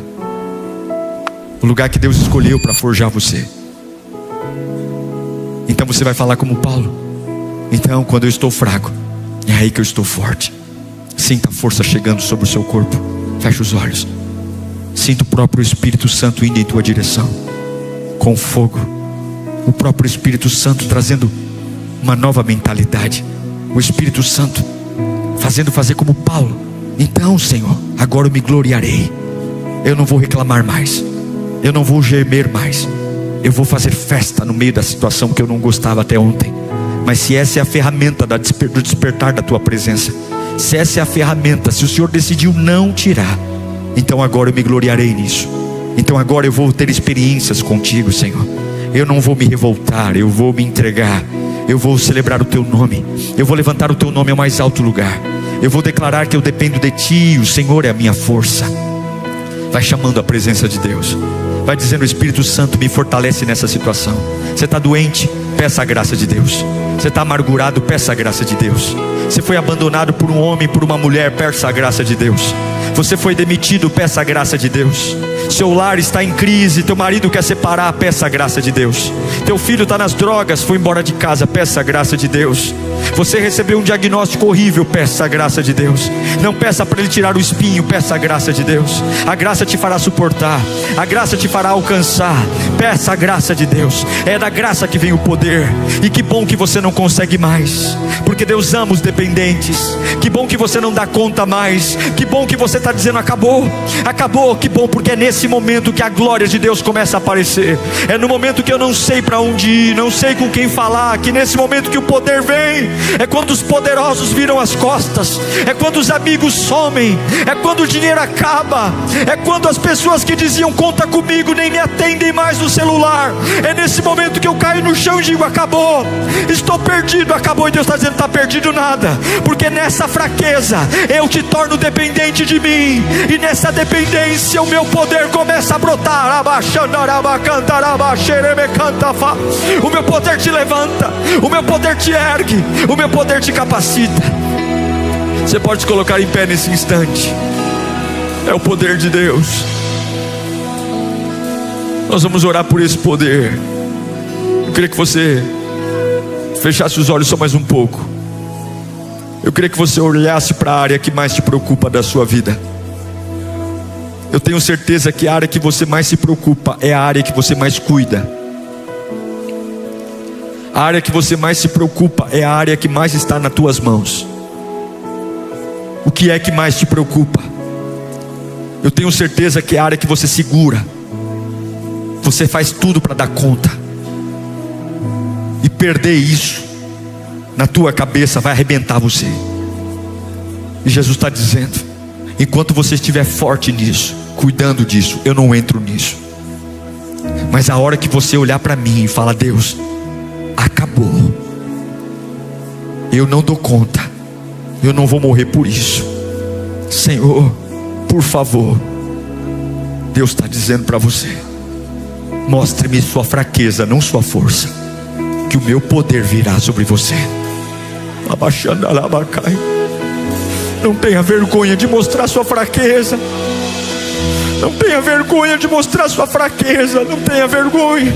O lugar que Deus escolheu para forjar você. Então você vai falar como Paulo: então quando eu estou fraco, é aí que eu estou forte. Sinta a força chegando sobre o seu corpo. Feche os olhos. Sinta o próprio Espírito Santo indo em tua direção, com fogo. O próprio Espírito Santo trazendo uma nova mentalidade. O Espírito Santo fazendo fazer como Paulo: então, Senhor, agora eu me gloriarei. Eu não vou reclamar mais. Eu não vou gemer mais. Eu vou fazer festa no meio da situação que eu não gostava até ontem. Mas se essa é a ferramenta do despertar da tua presença, se essa é a ferramenta, se o Senhor decidiu não tirar, então agora eu me gloriarei nisso. Então agora eu vou ter experiências contigo, Senhor. Eu não vou me revoltar, eu vou me entregar. Eu vou celebrar o teu nome. Eu vou levantar o teu nome ao mais alto lugar. Eu vou declarar que eu dependo de ti. O Senhor é a minha força. Vai chamando a presença de Deus. Vai dizendo: Espírito Santo, me fortalece nessa situação. Você está doente? Peça a graça de Deus. Você está amargurado? Peça a graça de Deus. Você foi abandonado por um homem, por uma mulher? Peça a graça de Deus. Você foi demitido? Peça a graça de Deus. Seu lar está em crise, teu marido quer separar? Peça a graça de Deus. Teu filho está nas drogas, foi embora de casa? Peça a graça de Deus. Você recebeu um diagnóstico horrível? Peça a graça de Deus. Não peça para Ele tirar o espinho, peça a graça de Deus. A graça te fará suportar, a graça te fará alcançar. Peça a graça de Deus. É da graça que vem o poder. E que bom que você não consegue mais, porque Deus ama os dependentes. Que bom que você não dá conta mais. Que bom que você está dizendo: acabou, acabou. Que bom, porque é nesse momento que a glória de Deus começa a aparecer. É no momento que eu não sei para onde ir, não sei com quem falar, que nesse momento que o poder vem. É quando os poderosos viram as costas. É quando os amigos somem. É quando o dinheiro acaba. É quando as pessoas que diziam conta comigo nem me atendem mais no celular. É nesse momento que eu caio no chão e digo: acabou, estou perdido, acabou. E Deus está dizendo: está perdido nada, porque nessa fraqueza eu te torno dependente de mim. E nessa dependência o meu poder começa a brotar. O meu poder te levanta, o meu poder te ergue, o meu poder te capacita. Você pode se colocar em pé nesse instante. É o poder de Deus. Nós vamos orar por esse poder. Eu queria que você fechasse os olhos só mais um pouco. Eu queria que você olhasse para a área que mais te preocupa da sua vida. Eu tenho certeza que a área que você mais se preocupa é a área que você mais cuida. A área que você mais se preocupa é a área que mais está nas tuas mãos. O que é que mais te preocupa? Eu tenho certeza que é a área que você segura. Você faz tudo para dar conta. E perder isso na tua cabeça vai arrebentar você. E Jesus está dizendo: enquanto você estiver forte nisso, cuidando disso, eu não entro nisso. Mas a hora que você olhar para mim e falar: Deus, acabou, eu não dou conta, eu não vou morrer por isso, Senhor, por favor. Deus está dizendo para você: mostre-me sua fraqueza, não sua força, que o meu poder virá sobre você. Não tenha vergonha de mostrar sua fraqueza. Não tenha vergonha de mostrar sua fraqueza. Não tenha vergonha.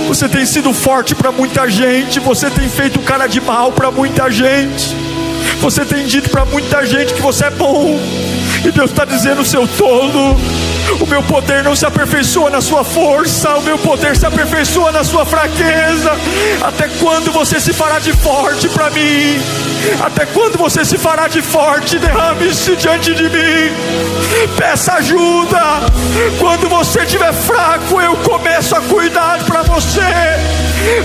Você tem sido forte para muita gente. Você tem feito cara de mal para muita gente. Você tem dito para muita gente que você é bom. E Deus está dizendo: seu tolo, o meu poder não se aperfeiçoa na sua força, o meu poder se aperfeiçoa na sua fraqueza. Até quando você se fará de forte para mim? Até quando você se fará de forte? Derrame-se diante de mim, peça ajuda. Quando você estiver fraco, eu começo a cuidar para você.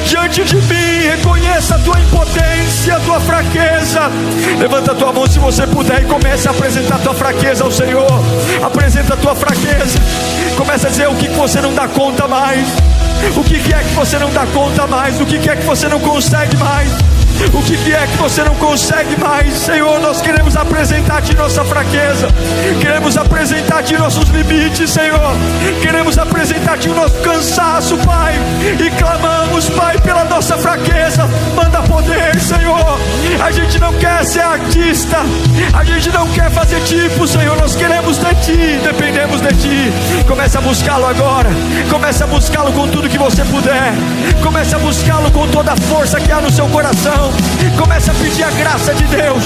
Diante de mim, reconheça a tua impotência, a tua fraqueza. Levanta a tua mão se você puder e comece a apresentar a tua fraqueza ao Senhor. Apresenta a tua fraqueza. Começa a dizer o que você não dá conta mais. O que é que você não dá conta mais? O que é que você não consegue mais? O que vier que você não consegue mais, Senhor, nós queremos apresentar-te nossa fraqueza, queremos apresentar-te nossos limites, Senhor, queremos apresentar-te o nosso cansaço, Pai, e clamamos, Pai, pela nossa fraqueza. Manda poder, Senhor. A gente não quer ser artista, a gente não quer fazer tipo, Senhor, nós queremos de Ti, dependemos de Ti. Comece a buscá-lo agora, comece a buscá-lo com tudo que você puder, comece a buscá-lo com toda a força que há no seu coração, comece a pedir a graça de Deus,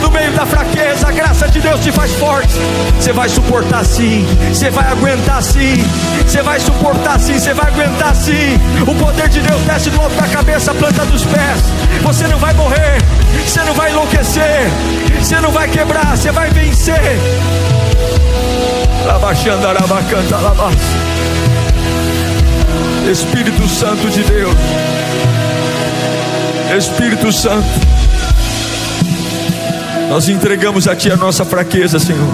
no meio da fraqueza, a graça de Deus te faz forte. Você vai suportar sim, você vai aguentar sim, você vai suportar sim, você vai aguentar sim. O poder de Deus desce do alto da cabeça à planta dos pés. Você não vai morrer, você não vai enlouquecer, você não vai quebrar, você vai vencer. Espírito Santo de Deus, Espírito Santo, nós entregamos a Ti a nossa fraqueza, Senhor,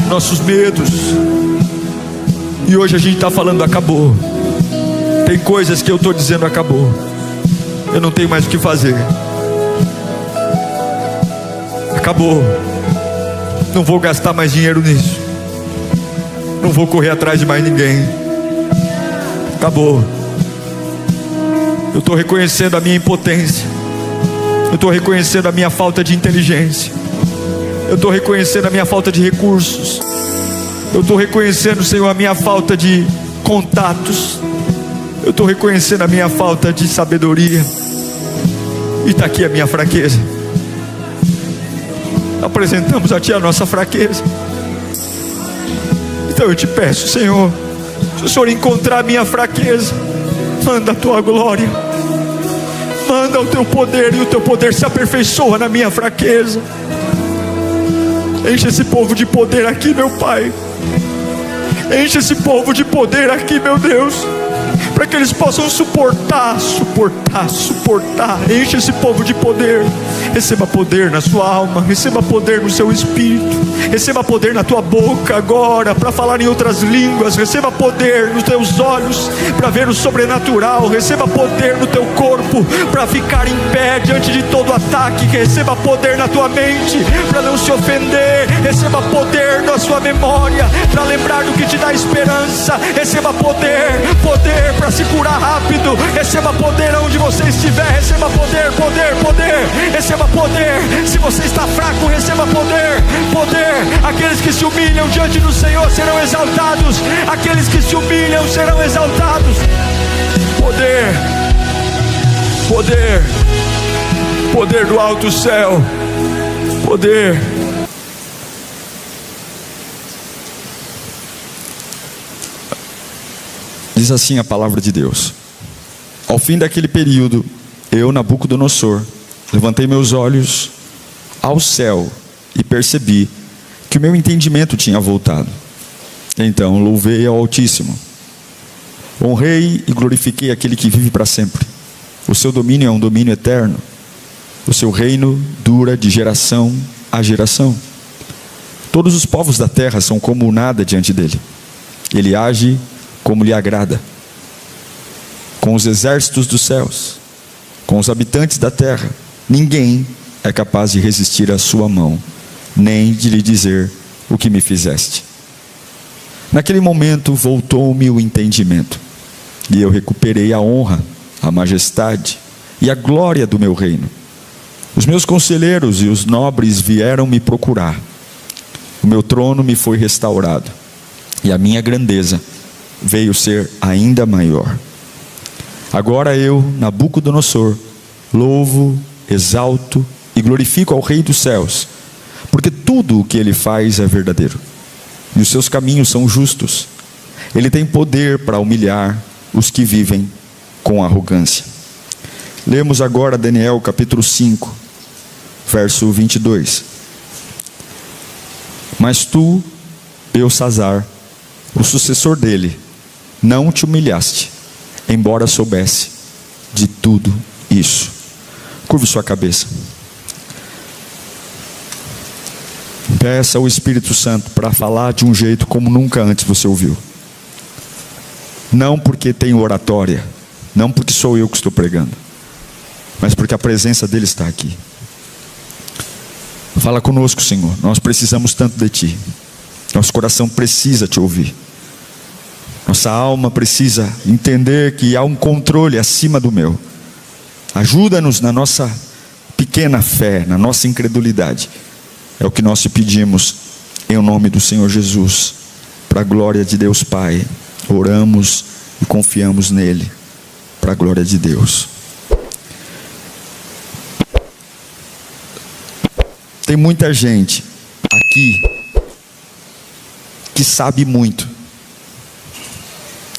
nossos medos. E hoje a gente está falando acabou. Tem coisas que eu estou dizendo acabou, eu não tenho mais o que fazer. Acabou. Não vou gastar mais dinheiro nisso, não vou correr atrás de mais ninguém. Acabou. Eu estou reconhecendo a minha impotência, eu estou reconhecendo a minha falta de inteligência, eu estou reconhecendo a minha falta de recursos, eu estou reconhecendo, Senhor, a minha falta de contatos, eu estou reconhecendo a minha falta de sabedoria. E está aqui a minha fraqueza. Apresentamos a Ti a nossa fraqueza. Então eu te peço, Senhor, se o Senhor encontrar a minha fraqueza, manda a Tua glória, manda o Teu poder, e o Teu poder se aperfeiçoa na minha fraqueza. Enche esse povo de poder aqui, meu Pai. Enche esse povo de poder aqui, meu Deus, para que eles possam suportar. Enche esse povo de poder. Receba poder na sua alma, receba poder no seu espírito, receba poder na tua boca agora para falar em outras línguas, receba poder nos teus olhos para ver o sobrenatural, receba poder no teu corpo para ficar em pé diante de todo ataque, receba poder na tua mente para não se ofender, receba poder na sua memória para lembrar do que te dá esperança, receba poder para se curar rápido, receba poder onde você estiver, receba poder, receba poder. Se você está fraco, receba poder. Aqueles que se humilham diante do Senhor serão exaltados, aqueles que se humilham serão exaltados. Poder do alto céu, poder. Diz assim a palavra de Deus: ao fim daquele período, eu, Nabucodonosor, levantei meus olhos ao céu e percebi que o meu entendimento tinha voltado. Então louvei ao Altíssimo, honrei e glorifiquei aquele que vive para sempre. O seu domínio é um domínio eterno, o seu reino dura de geração a geração. Todos os povos da terra são como nada diante dele. Ele age como lhe agrada, com os exércitos dos céus, com os habitantes da terra. Ninguém é capaz de resistir à sua mão, nem de lhe dizer o que me fizeste. Naquele momento voltou-me o entendimento, e eu recuperei a honra, a majestade e a glória do meu reino. Os meus conselheiros e os nobres vieram me procurar. O meu trono me foi restaurado, e a minha grandeza veio ser ainda maior. Agora eu, Nabucodonosor, louvo, exalto e glorifico ao Rei dos céus, porque tudo o que ele faz é verdadeiro, e os seus caminhos são justos. Ele tem poder para humilhar os que vivem com arrogância. Lemos agora Daniel capítulo 5, verso 22. Mas tu, Belsazar, o sucessor dele, não te humilhaste, embora soubesse de tudo isso. Curve sua cabeça. Peça ao Espírito Santo para falar de um jeito como nunca antes você ouviu. Não porque tem oratória, não porque sou eu que estou pregando, mas porque a presença dele está aqui. Fala conosco, Senhor, nós precisamos tanto de Ti. Nosso coração precisa Te ouvir. Nossa alma precisa entender que há um controle acima do meu. Ajuda-nos na nossa pequena fé, na nossa incredulidade. É o que nós te pedimos, em nome do Senhor Jesus, para a glória de Deus Pai. Oramos e confiamos nele, para a glória de Deus. Tem muita gente aqui que sabe muito,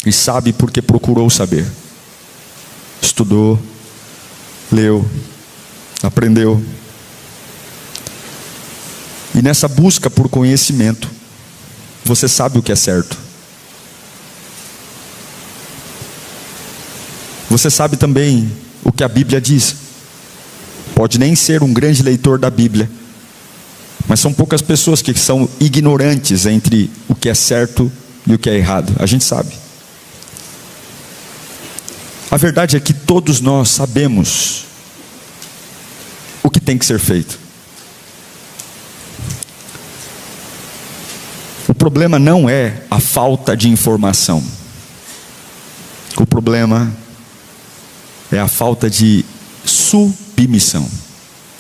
e sabe porque procurou saber, estudou, leu, aprendeu, e nessa busca por conhecimento, você sabe o que é certo, você sabe também o que a Bíblia diz. Pode nem ser um grande leitor da Bíblia, mas são poucas pessoas que são ignorantes entre o que é certo e o que é errado. A gente sabe. A verdade é que todos nós sabemos o que tem que ser feito. O problema não é a falta de informação. O problema é a falta de submissão,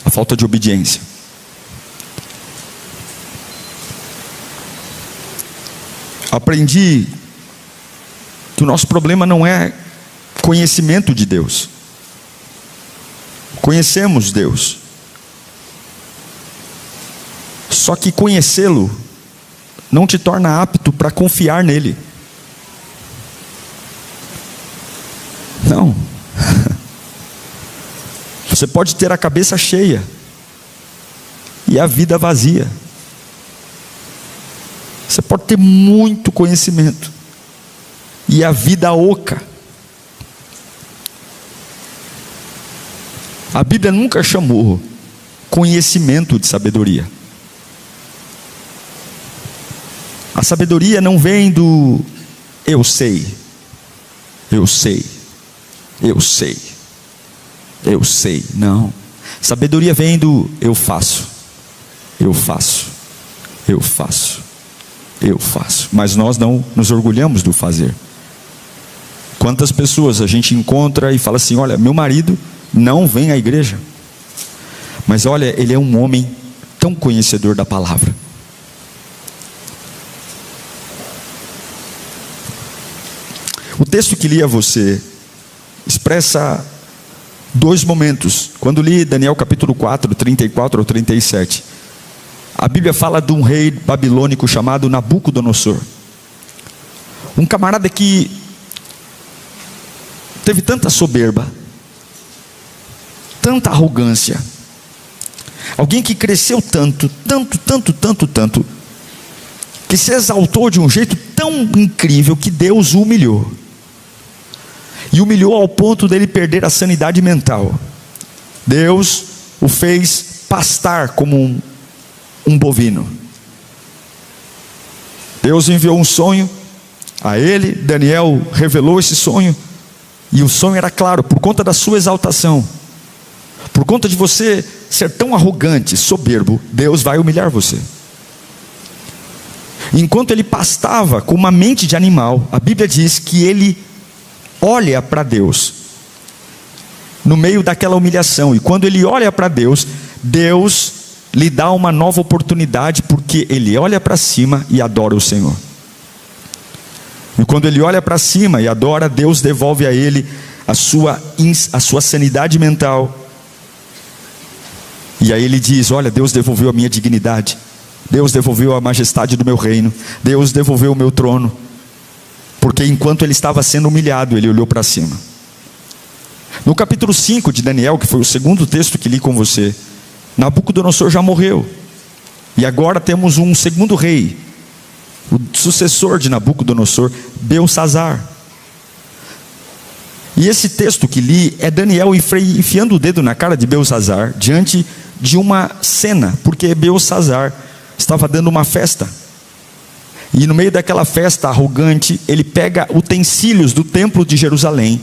a falta de obediência. Aprendi que o nosso problema não é conhecimento de Deus. Conhecemos Deus, só que conhecê-lo não te torna apto para confiar nele. Não. Você pode ter a cabeça cheia e a vida vazia. Você pode ter muito conhecimento e a vida oca. A Bíblia nunca chamou conhecimento de sabedoria. A sabedoria não vem do eu sei, eu sei, eu sei, eu sei. Não. Sabedoria vem do eu faço, eu faço, eu faço, eu faço. Mas nós não nos orgulhamos do fazer. Quantas pessoas a gente encontra e fala assim: olha, meu marido não vem à igreja, mas olha, ele é um homem tão conhecedor da palavra. O texto que li a você expressa dois momentos. Quando li Daniel capítulo 4, 34 ao 37, a Bíblia fala de um rei babilônico chamado Nabucodonosor. Um camarada que teve tanta soberba, tanta arrogância, alguém que cresceu tanto, que se exaltou de um jeito tão incrível que Deus o humilhou. E humilhou ao ponto dele perder a sanidade mental. Deus o fez pastar como um bovino. Deus enviou um sonho a ele, Daniel revelou esse sonho, e o sonho era claro: por conta da sua exaltação, por conta de você ser tão arrogante, soberbo, Deus vai humilhar você. Enquanto ele pastava com uma mente de animal, a Bíblia diz que ele olha para Deus no meio daquela humilhação, e quando ele olha para Deus, Deus lhe dá uma nova oportunidade, porque ele olha para cima e adora o Senhor. E quando ele olha para cima e adora, Deus devolve a ele a sua sanidade mental. E aí ele diz: olha, Deus devolveu a minha dignidade, Deus devolveu a majestade do meu reino, Deus devolveu o meu trono. Porque enquanto ele estava sendo humilhado, ele olhou para cima. No capítulo 5 de Daniel, que foi o segundo texto que li com você, Nabucodonosor já morreu, e agora temos um segundo rei, o sucessor de Nabucodonosor, Belsassar. E esse texto que li é Daniel enfiando o dedo na cara de Belsassar, diante de uma cena, porque Belsassar estava dando uma festa. E no meio daquela festa arrogante, ele pega utensílios do templo de Jerusalém,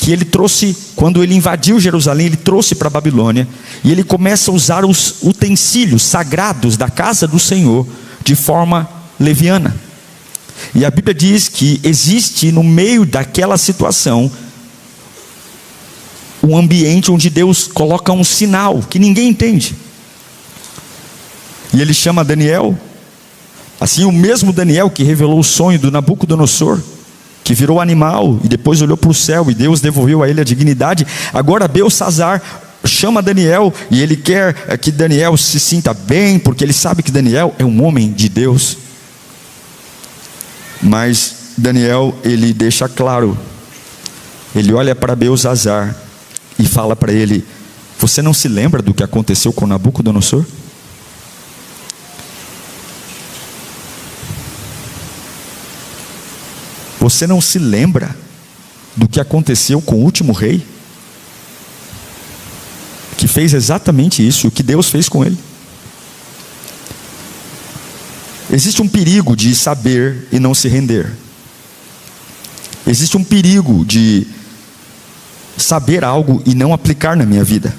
que ele trouxe, quando ele invadiu Jerusalém, ele trouxe para a Babilônia, e ele começa a usar os utensílios sagrados da casa do Senhor de forma leviana. E a Bíblia diz que existe no meio daquela situação um ambiente onde Deus coloca um sinal que ninguém entende. E ele chama Daniel, assim o mesmo Daniel que revelou o sonho do Nabucodonosor, que virou animal e depois olhou para o céu e Deus devolveu a ele a dignidade. Agora Beltsazar chama Daniel e ele quer que Daniel se sinta bem, porque ele sabe que Daniel é um homem de Deus. Mas Daniel, ele deixa claro, ele olha para Beltsazar e fala para ele: você não se lembra do que aconteceu com Nabucodonosor? Você não se lembra do que aconteceu com o último rei? Que fez exatamente isso, o que Deus fez com ele. Existe um perigo de saber e não se render. Existe um perigo de saber algo e não aplicar na minha vida.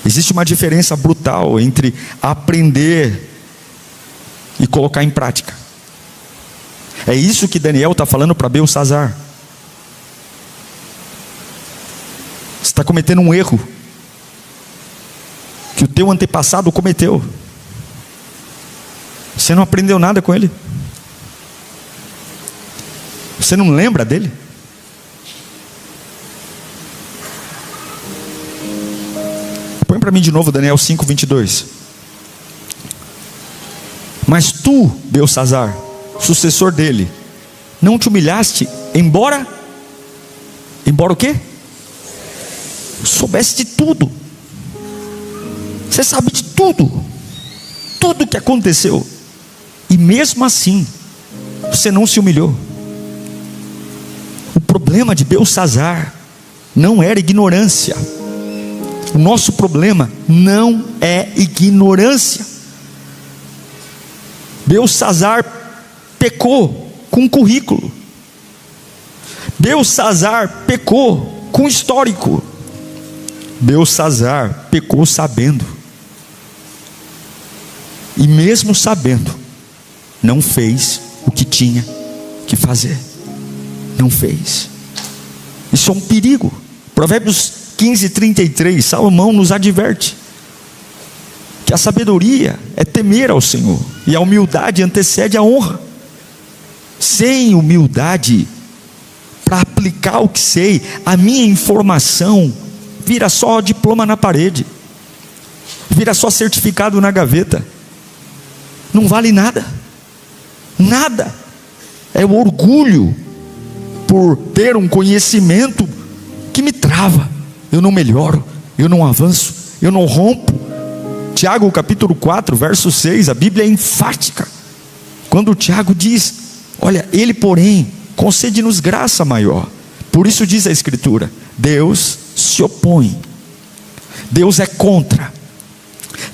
Existe uma diferença brutal entre aprender e colocar em prática. É isso que Daniel está falando para Beltsazar. Você está cometendo um erro que o teu antepassado cometeu. Você não aprendeu nada com ele. Você não lembra dele. Põe para mim de novo Daniel 5:22. Mas tu, Beltsazar, sucessor dele, não te humilhaste, embora o quê? Soubesse de tudo. Você sabe de tudo que aconteceu, e mesmo assim você não se humilhou. O problema de Beltsazar não era ignorância. O nosso problema não é ignorância. Beltsazar pecou com currículo. Beltsazar pecou com histórico. Beltsazar pecou sabendo. E mesmo sabendo, não fez o que tinha que fazer. Não fez. Isso é um perigo. Provérbios 15:33, Salomão nos adverte que a sabedoria é temer ao Senhor, e a humildade antecede a honra. Sem humildade para aplicar o que sei, a minha informação vira só diploma na parede, vira só certificado na gaveta, não vale nada. Nada. É o orgulho por ter um conhecimento que me trava. Eu não melhoro, eu não avanço, eu não rompo. Tiago capítulo 4 verso 6, a Bíblia é enfática quando o Tiago diz: olha, ele porém concede-nos graça maior. Por isso diz a Escritura: Deus se opõe, Deus é contra,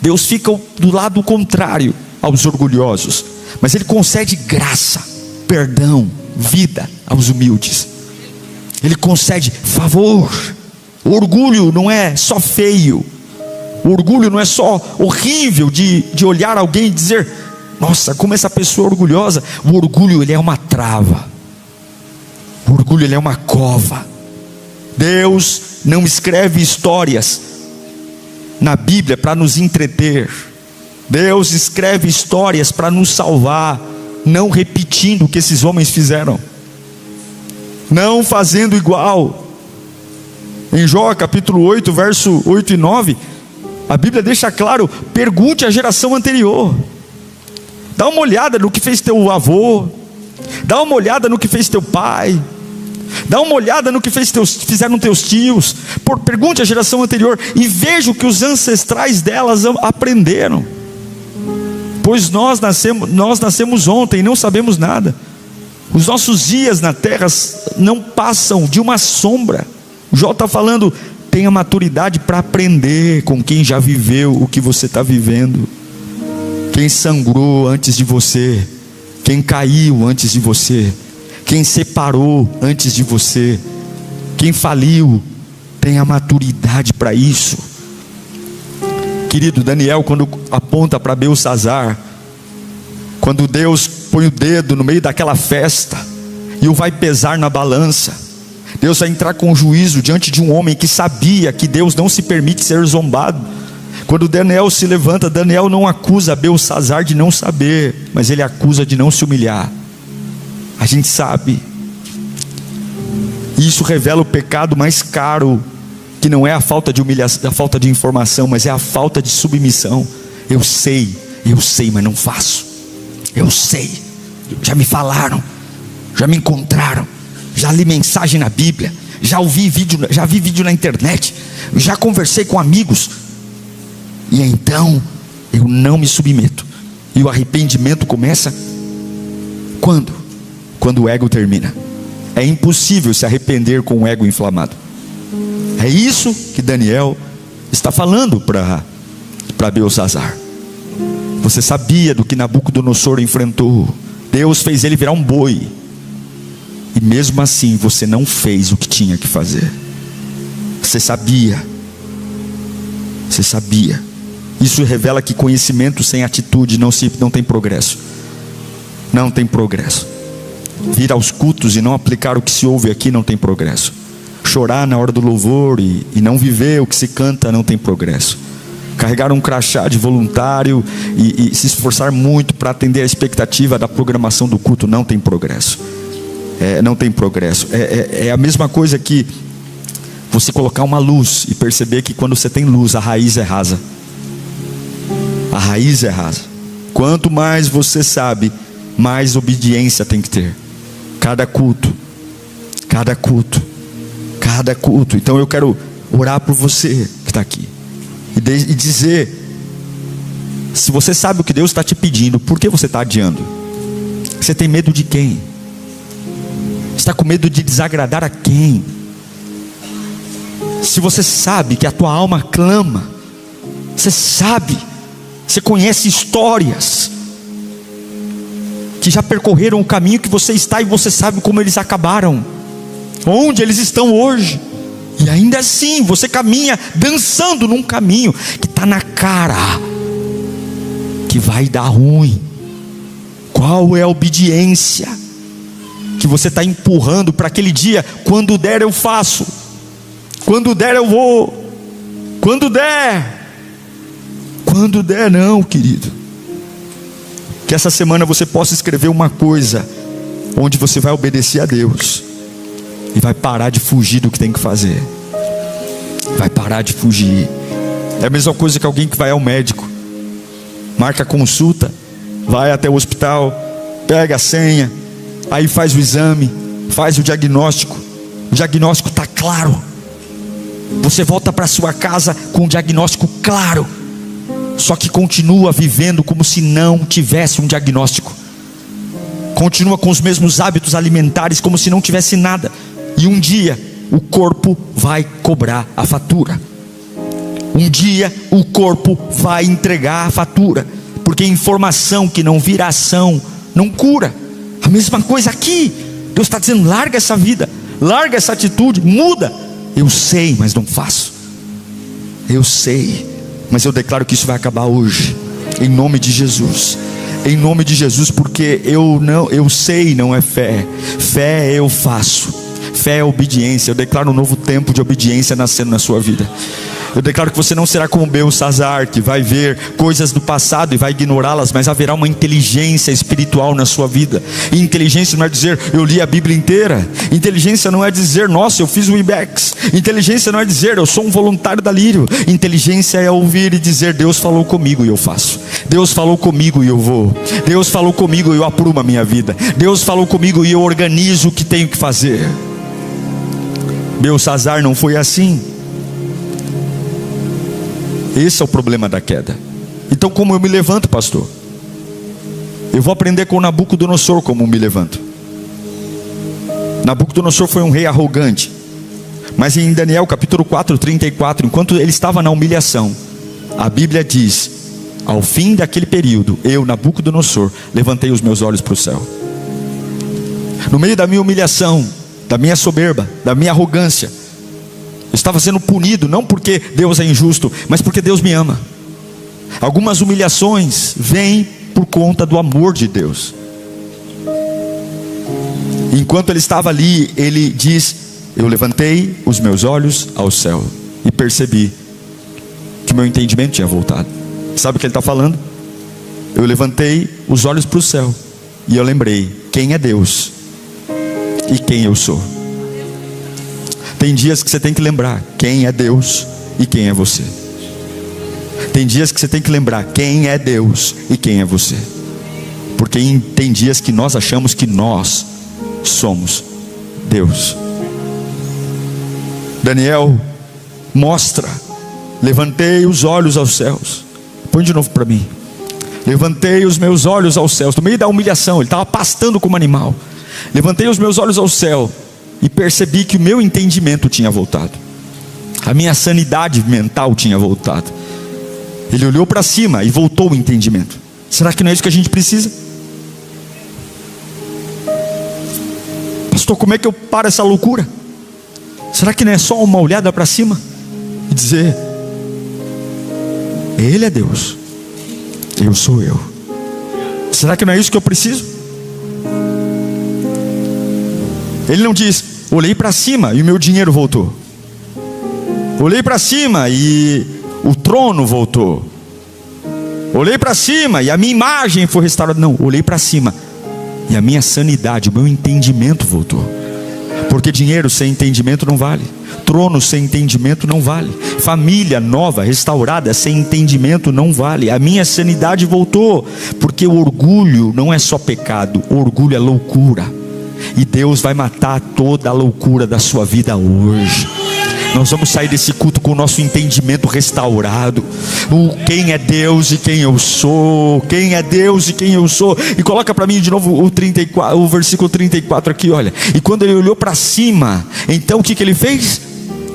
Deus fica do lado contrário aos orgulhosos, mas Ele concede graça, perdão, vida aos humildes. Ele concede favor. O orgulho não é só feio, o orgulho não é só horrível de olhar alguém e dizer: nossa, como essa pessoa é orgulhosa. O orgulho, ele é uma trava. O orgulho, ele é uma cova. Deus não escreve histórias na Bíblia para nos entreter. Deus escreve histórias para nos salvar, não repetindo o que esses homens fizeram, não fazendo igual. Em Jó capítulo 8, verso 8 e 9, a Bíblia deixa claro: pergunte à geração anterior. Dá uma olhada no que fez teu avô, dá uma olhada no que fez teu pai, dá uma olhada no que fizeram teus tios. Pergunte à geração anterior e veja o que os ancestrais delas aprenderam. Pois nós nascemos ontem e não sabemos nada. Os nossos dias na terra não passam de uma sombra. Jó está falando: tenha maturidade para aprender com quem já viveu o que você está vivendo. Quem sangrou antes de você, quem caiu antes de você, quem separou antes de você. Quem faliu tem a maturidade para isso. Querido, Daniel, quando aponta para Beltsazar, quando Deus põe o dedo no meio daquela festa e o vai pesar na balança, Deus vai entrar com juízo diante de um homem que sabia que Deus não se permite ser zombado. Quando Daniel se levanta, Daniel não acusa Beltsazar de não saber, mas ele acusa de não se humilhar. A gente sabe. E isso revela o pecado mais caro, que não é a falta de humilhação, a falta de informação, mas é a falta de submissão. Eu sei, mas não faço. Eu sei, já me falaram, já me encontraram, já li mensagem na Bíblia, já vi vídeo na internet, já conversei com amigos, e então eu não me submeto. E o arrependimento começa quando? Quando o ego termina. É impossível se arrepender com o ego inflamado. É isso que Daniel está falando para Beltsazar. Você sabia do que Nabucodonosor enfrentou? Deus fez ele virar um boi, e mesmo assim você não fez o que tinha que fazer. Você sabia. Isso revela que conhecimento sem atitude não tem progresso. Não tem progresso. Vir aos cultos e não aplicar o que se ouve aqui não tem progresso. Chorar na hora do louvor e não viver o que se canta não tem progresso. Carregar um crachá de voluntário e se esforçar muito para atender a expectativa da programação do culto não tem progresso. Não tem progresso. É a mesma coisa que você colocar uma luz e perceber que quando você tem luz, a raiz é rasa. A raiz é rasa. Quanto mais você sabe, mais obediência tem que ter. Cada culto. Então eu quero orar por você que está aqui e dizer: se você sabe o que Deus está te pedindo, por que você está adiando? Você tem medo de quem? Está com medo de desagradar a quem? Se você sabe que a tua alma clama, você sabe, você conhece histórias que já percorreram o caminho que você está, e você sabe como eles acabaram, onde eles estão hoje, e ainda assim você caminha dançando num caminho que está na cara que vai dar ruim. Qual é a obediência que você está empurrando para aquele dia? Quando der eu faço, quando der eu vou, quando der não, querido. Que essa semana você possa escrever uma coisa onde você vai obedecer a Deus e vai parar de fugir do que tem que fazer. Vai parar de fugir. É a mesma coisa que alguém que vai ao médico, marca a consulta, vai até o hospital, pega a senha, aí faz o exame, faz o diagnóstico está claro. Você volta para sua casa com o diagnóstico claro, só que continua vivendo como se não tivesse um diagnóstico. Continua com os mesmos hábitos alimentares como se não tivesse nada. E um dia o corpo vai cobrar a fatura. Um dia o corpo vai entregar a fatura, porque informação que não vira ação não cura. A mesma coisa aqui. Deus está dizendo: larga essa vida, larga essa atitude, muda. Eu sei, mas não faço. Eu sei, mas eu declaro que isso vai acabar hoje, em nome de Jesus. Em nome de Jesus, porque eu sei não é fé. Fé é eu faço. Fé é obediência. Eu declaro um novo tempo de obediência nascendo na sua vida. Eu declaro que você não será como Beltsazar, que vai ver coisas do passado e vai ignorá-las, mas haverá uma inteligência espiritual na sua vida. E inteligência não é dizer eu li a Bíblia inteira. Inteligência não é dizer nossa, eu fiz o IBEX. Inteligência não é dizer eu sou um voluntário da Lírio. Inteligência é ouvir e dizer: Deus falou comigo e eu faço. Deus falou comigo e eu vou. Deus falou comigo e eu aprumo a minha vida. Deus falou comigo e eu organizo o que tenho que fazer. Beltsazar não foi assim. Esse é o problema da queda. Então, como eu me levanto, pastor? Eu vou aprender com Nabucodonosor como me levanto. Nabucodonosor foi um rei arrogante, mas em Daniel capítulo 4, 34, enquanto ele estava na humilhação, a Bíblia diz: ao fim daquele período, eu, Nabucodonosor, levantei os meus olhos para o céu. No meio da minha humilhação, da minha soberba, da minha arrogância. Eu estava sendo punido, não porque Deus é injusto, mas porque Deus me ama. Algumas humilhações vêm por conta do amor de Deus. Enquanto ele estava ali, ele diz: eu levantei os meus olhos ao céu e percebi que o meu entendimento tinha voltado. Sabe o que ele está falando? Eu levantei os olhos para o céu e eu lembrei quem é Deus e quem eu sou. Tem dias que você tem que lembrar quem é Deus e quem é você. Tem dias que você tem que lembrar quem é Deus e quem é você. Porque tem dias que nós achamos que nós somos Deus. Daniel mostra: levantei os olhos aos céus. Põe de novo para mim. Levantei os meus olhos aos céus. No meio da humilhação, ele estava pastando como animal. Levantei os meus olhos ao céu e percebi que o meu entendimento tinha voltado. A minha sanidade mental tinha voltado. Ele olhou para cima e voltou o entendimento. Será que não é isso que a gente precisa? Pastor, como é que eu paro essa loucura? Será que não é só uma olhada para cima e dizer: Ele é Deus, eu sou eu? Será que não é isso que eu preciso? Ele não diz: olhei para cima e o meu dinheiro voltou. Olhei para cima e o trono voltou. Olhei para cima e a minha imagem foi restaurada. Não, olhei para cima e a minha sanidade, o meu entendimento voltou. Porque dinheiro sem entendimento não vale. Trono sem entendimento não vale. Família nova, restaurada, sem entendimento não vale. A minha sanidade voltou. Porque o orgulho não é só pecado, o orgulho é loucura. E Deus vai matar toda a loucura da sua vida hoje. Nós vamos sair desse culto com o nosso entendimento restaurado. Quem é Deus e quem eu sou. Quem é Deus e quem eu sou. E coloca para mim de novo o versículo 34 aqui, olha. E quando ele olhou para cima, então o que ele fez?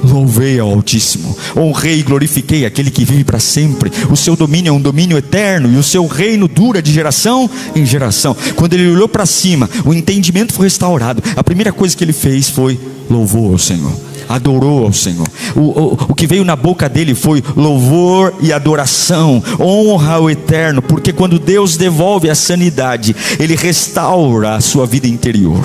Louvei ao Altíssimo, honrei e glorifiquei aquele que vive para sempre. O seu domínio é um domínio eterno, e o seu reino dura de geração em geração. Quando ele olhou para cima, o entendimento foi restaurado. A primeira coisa que ele fez foi louvou ao Senhor, adorou ao Senhor. O que veio na boca dele foi louvor e adoração, honra ao eterno. Porque quando Deus devolve a sanidade, Ele restaura a sua vida interior,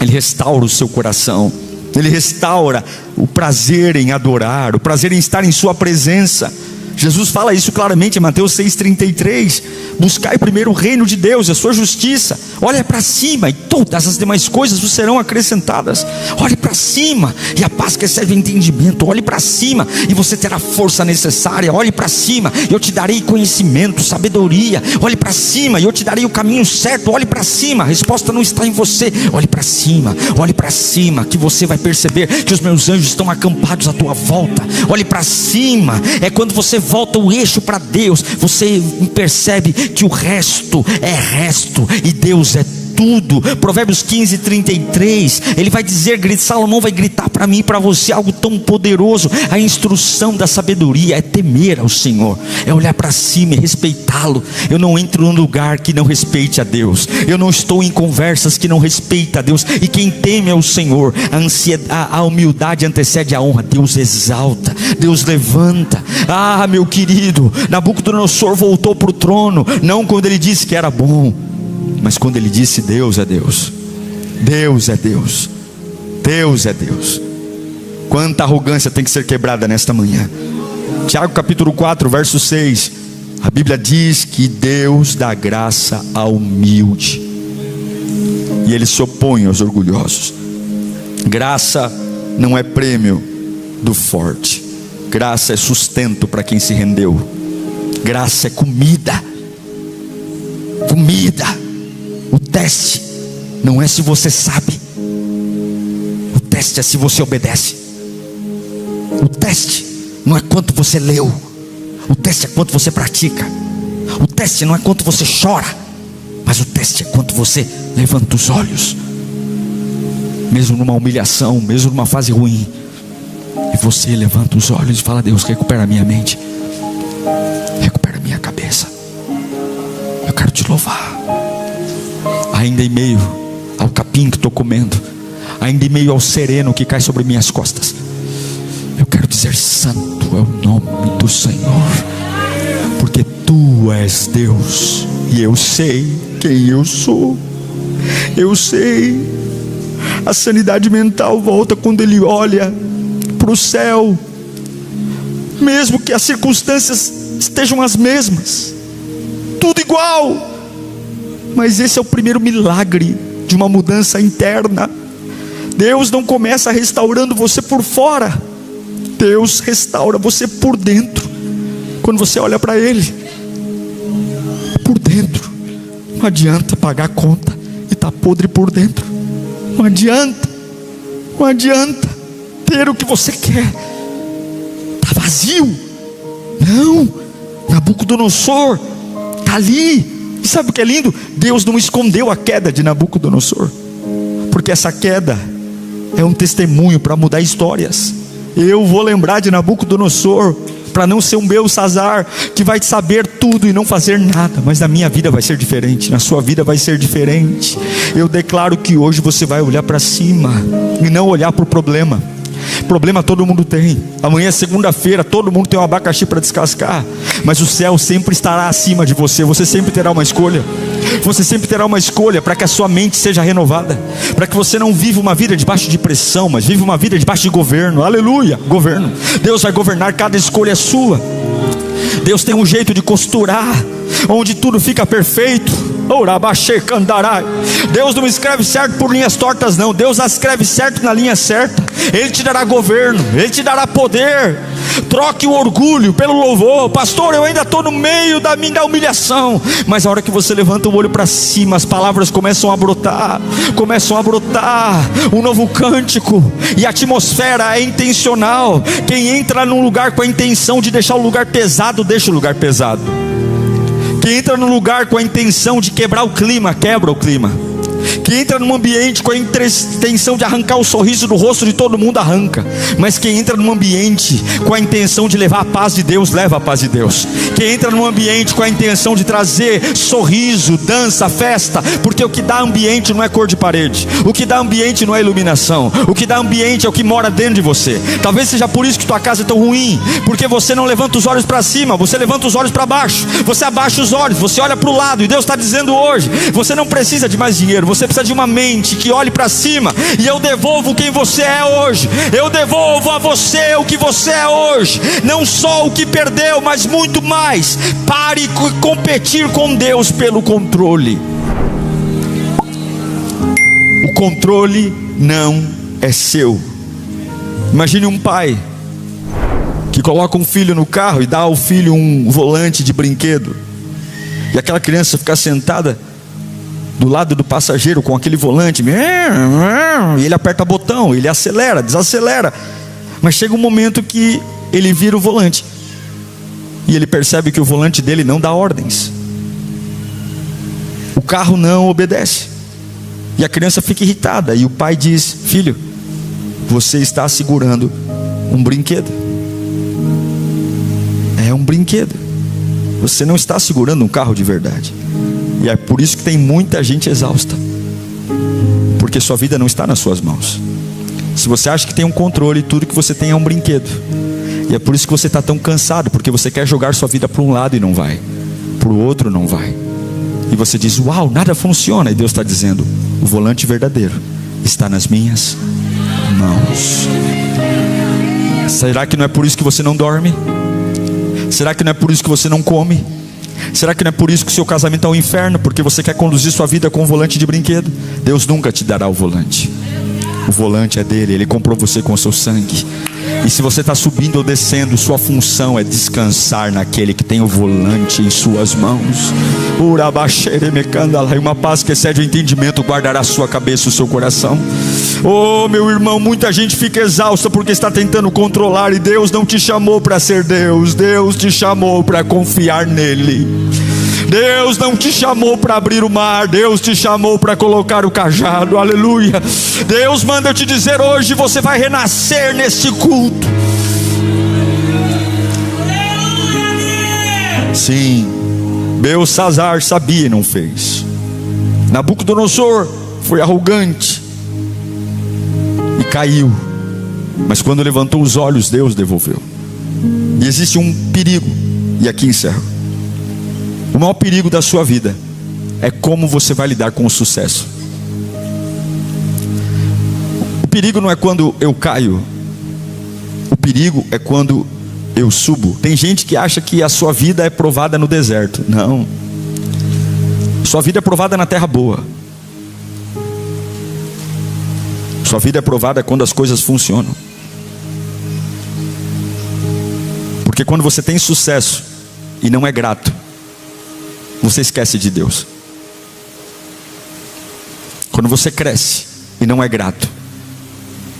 Ele restaura o seu coração, Ele restaura o prazer em adorar, o prazer em estar em sua presença. Jesus fala isso claramente em Mateus 6,33. Buscai primeiro o reino de Deus e a sua justiça. Olha para cima e todas as demais coisas vos serão acrescentadas. Olhe para cima e a paz que excede o entendimento. Olhe para cima e você terá a força necessária. Olhe para cima e eu te darei conhecimento, sabedoria. Olhe para cima e eu te darei o caminho certo. Olhe para cima, a resposta não está em você. Olhe para cima, que você vai perceber que os meus anjos estão acampados à tua volta. Olhe para cima, é quando você volta o eixo para Deus, você percebe que o resto é resto e Deus é tudo. Provérbios 15:33, ele vai dizer, Salomão vai gritar para mim e para você algo tão poderoso. A instrução da sabedoria é temer ao Senhor, é olhar para cima e respeitá-lo. Eu não entro num lugar que não respeite a Deus, eu não estou em conversas que não respeitem a Deus. E quem teme ao Senhor, a humildade antecede a honra. Deus exalta, Deus levanta. Ah, meu querido, Nabucodonosor voltou para o trono, não quando ele disse que era bom, mas quando ele disse: Deus é Deus, Deus é Deus, Deus é Deus. Quanta arrogância tem que ser quebrada nesta manhã. Tiago capítulo 4 verso 6, a Bíblia diz que Deus dá graça ao humilde e Ele se opõe aos orgulhosos. Graça não é prêmio do forte, graça é sustento para quem se rendeu. Graça é comida. O teste não é se você sabe, o teste é se você obedece. O teste não é quanto você leu, o teste é quanto você pratica. O teste não é quanto você chora, mas o teste é quanto você levanta os olhos, mesmo numa humilhação, mesmo numa fase ruim, e você levanta os olhos e fala: Deus, recupera a minha mente, recupera a minha cabeça, eu quero te louvar. Ainda em meio ao capim que estou comendo, ainda em meio ao sereno que cai sobre minhas costas, eu quero dizer: santo é o nome do Senhor, porque Tu és Deus, e eu sei quem eu sou. Eu sei. A sanidade mental volta quando ele olha para o céu, mesmo que as circunstâncias estejam as mesmas, tudo igual, mas esse é o primeiro milagre de uma mudança interna. Deus não começa restaurando você por fora, Deus restaura você por dentro. Quando você olha para Ele, por dentro. Não adianta pagar a conta e estar podre por dentro. Não adianta ter o que você quer, está vazio. Não, Nabucodonosor está ali. E sabe o que é lindo? Deus não escondeu a queda de Nabucodonosor, porque essa queda é um testemunho para mudar histórias. Eu vou lembrar de Nabucodonosor, para não ser um Belsazar que vai saber tudo e não fazer nada. Mas na minha vida vai ser diferente, na sua vida vai ser diferente. Eu declaro que hoje você vai olhar para cima e não olhar para o problema. Problema todo mundo tem. Amanhã é segunda-feira, todo mundo tem um abacaxi para descascar, mas o céu sempre estará acima de você. Você sempre terá uma escolha. Você sempre terá uma escolha para que a sua mente seja renovada, para que você não viva uma vida debaixo de pressão, mas viva uma vida debaixo de governo. Aleluia, governo. Deus vai governar, cada escolha é sua. Deus tem um jeito de costurar onde tudo fica perfeito. Deus não escreve certo por linhas tortas, não. Deus as escreve certo na linha certa. Ele te dará governo, Ele te dará poder. Troque o orgulho pelo louvor. Pastor, eu ainda estou no meio da humilhação. Mas a hora que você levanta o olho para cima, as palavras começam a brotar. Um novo cântico. E a atmosfera é intencional. Quem entra num lugar com a intenção de deixar o lugar pesado, deixa o lugar pesado. Quem entra num lugar com a intenção de quebrar o clima, quebra o clima. Quem entra num ambiente com a intenção de arrancar o sorriso do rosto de todo mundo, arranca. Mas quem entra num ambiente com a intenção de levar a paz de Deus, leva a paz de Deus. Quem entra num ambiente com a intenção de trazer sorriso, dança, festa, porque o que dá ambiente não é cor de parede, o que dá ambiente não é iluminação, o que dá ambiente é o que mora dentro de você. Talvez seja por isso que tua casa é tão ruim, porque você não levanta os olhos para cima, você levanta os olhos para baixo, você abaixa os olhos, você olha para o lado. E Deus está dizendo hoje: você não precisa de mais dinheiro, você precisa de uma mente que olhe para cima. E eu devolvo quem você é hoje. Eu devolvo a você o que você é hoje. Não só o que perdeu, mas muito mais. Pare de competir com Deus pelo controle. O controle não é seu. Imagine um pai que coloca um filho no carro e dá ao filho um volante de brinquedo, e aquela criança fica sentada do lado do passageiro com aquele volante, e ele aperta botão, ele acelera, desacelera, mas chega um momento que ele vira o volante e ele percebe que o volante dele não dá ordens, o carro não obedece, e a criança fica irritada, e o pai diz: filho, você está segurando um brinquedo, é um brinquedo, você não está segurando um carro de verdade. E é por isso que tem muita gente exausta, porque sua vida não está nas suas mãos. Se você acha que tem um controle, tudo que você tem é um brinquedo. E é por isso que você está tão cansado, porque você quer jogar sua vida para um lado e não vai, para o outro não vai. E você diz: uau, nada funciona. E Deus está dizendo: o volante verdadeiro está nas minhas mãos. Será que não é por isso que você não dorme? Será que não é por isso que você não come? Será que não é por isso que o seu casamento é um inferno? Porque você quer conduzir sua vida com um volante de brinquedo? Deus nunca te dará o volante. O volante é dele, ele comprou você com o seu sangue. E se você está subindo ou descendo, sua função é descansar naquele que tem o volante em suas mãos. E uma paz que excede o entendimento guardará a sua cabeça e o seu coração. Oh, meu irmão, muita gente fica exausta porque está tentando controlar, e Deus não te chamou para ser Deus. Deus te chamou para confiar nele. Deus não te chamou para abrir o mar, Deus te chamou para colocar o cajado. Aleluia. Deus manda eu te dizer hoje: você vai renascer neste culto. Sim, Belsazar sabia e não fez. Nabucodonosor foi arrogante, caiu, mas quando levantou os olhos, Deus devolveu. E existe um perigo, e aqui encerro. O maior perigo da sua vida é como você vai lidar com o sucesso. O perigo não é quando eu caio, o perigo é quando eu subo. Tem gente que acha que a sua vida é provada no deserto. Não, sua vida é provada na terra boa. Sua vida é provada quando as coisas funcionam. Porque quando você tem sucesso e não é grato, você esquece de Deus. Quando você cresce e não é grato,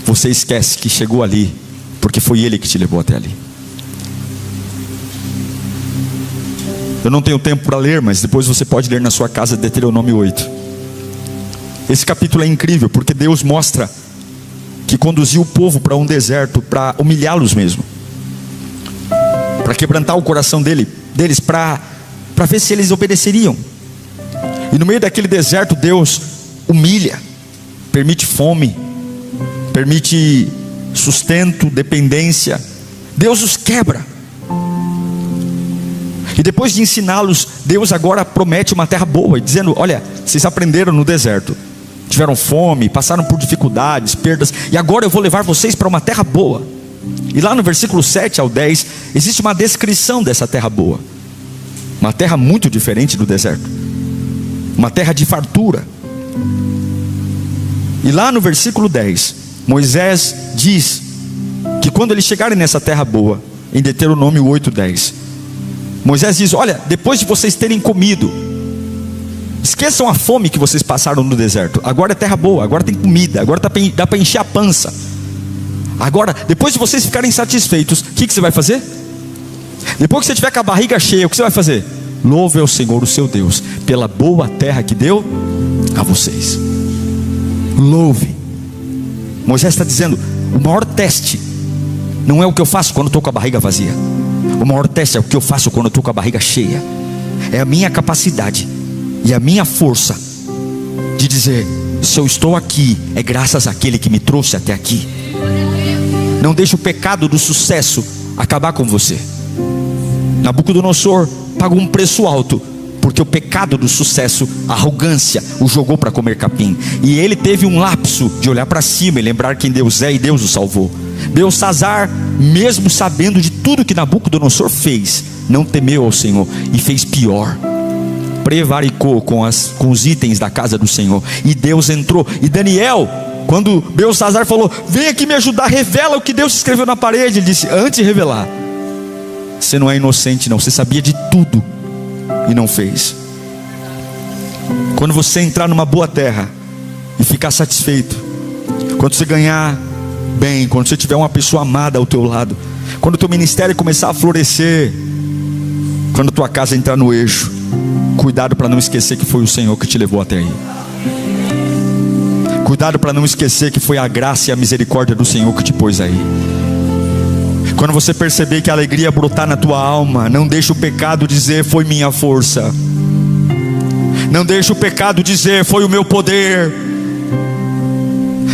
você esquece que chegou ali porque foi Ele que te levou até ali. Eu não tenho tempo para ler, mas depois você pode ler na sua casa Deuteronômio 8. Esse capítulo é incrível, porque Deus mostra que conduziu o povo para um deserto, para humilhá-los mesmo, para quebrantar o coração deles, para ver se eles obedeceriam. E no meio daquele deserto, Deus humilha, permite fome, permite sustento, dependência. Deus os quebra. E depois de ensiná-los, Deus agora promete uma terra boa, dizendo: olha, vocês aprenderam no deserto, tiveram fome, passaram por dificuldades, perdas, e agora eu vou levar vocês para uma terra boa. E lá no versículo 7 ao 10, existe uma descrição dessa terra boa. Uma terra muito diferente do deserto, uma terra de fartura. E lá no versículo 10, Moisés diz que quando eles chegarem nessa terra boa, em Deuteronômio 8:10, Moisés diz: olha, depois de vocês terem comido, esqueçam a fome que vocês passaram no deserto. Agora é terra boa, agora tem comida, agora dá para encher a pança. Agora, depois de vocês ficarem satisfeitos, o que você vai fazer? Depois que você tiver com a barriga cheia, o que você vai fazer? Louve ao Senhor o seu Deus pela boa terra que deu a vocês. Louve. Moisés está dizendo: o maior teste não é o que eu faço quando estou com a barriga vazia. O maior teste é o que eu faço quando eu estou com a barriga cheia. É a minha capacidade e a minha força de dizer: se eu estou aqui, é graças àquele que me trouxe até aqui. Não deixe o pecado do sucesso acabar com você. Nabucodonosor pagou um preço alto, porque o pecado do sucesso, a arrogância, o jogou para comer capim. E ele teve um lapso de olhar para cima e lembrar quem Deus é, e Deus o salvou. Belsazar, mesmo sabendo de tudo que Nabucodonosor fez, não temeu ao Senhor e fez pior. Prevaricou com os itens da casa do Senhor, e Deus entrou. E Daniel, quando Belsazar falou: vem aqui me ajudar, revela o que Deus escreveu na parede, ele disse: antes de revelar, você não é inocente não, você sabia de tudo e não fez. Quando você entrar numa boa terra e ficar satisfeito, quando você ganhar bem, quando você tiver uma pessoa amada ao teu lado, quando o teu ministério começar a florescer, quando tua casa entrar no eixo, cuidado para não esquecer que foi o Senhor que te levou até aí. Cuidado para não esquecer que foi a graça e a misericórdia do Senhor que te pôs aí. Quando você perceber que a alegria brotar na tua alma, não deixe o pecado dizer: foi minha força. Não deixe o pecado dizer: foi o meu poder.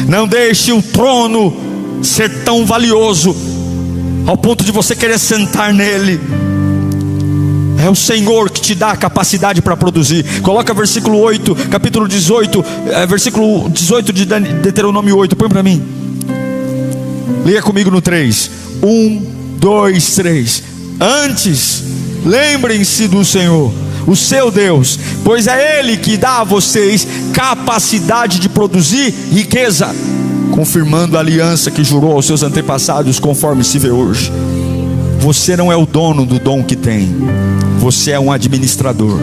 Não deixe o trono ser tão valioso ao ponto de você querer sentar nele. É o Senhor que te dá a capacidade para produzir. Coloca versículo 8, capítulo 18, versículo 18 de Deuteronômio 8, põe para mim. Leia comigo no 3. 1, 2, 3. Antes, lembrem-se do Senhor, o seu Deus, pois é Ele que dá a vocês capacidade de produzir riqueza, confirmando a aliança que jurou aos seus antepassados, conforme se vê hoje. Você não é o dono do dom que tem, você é um administrador.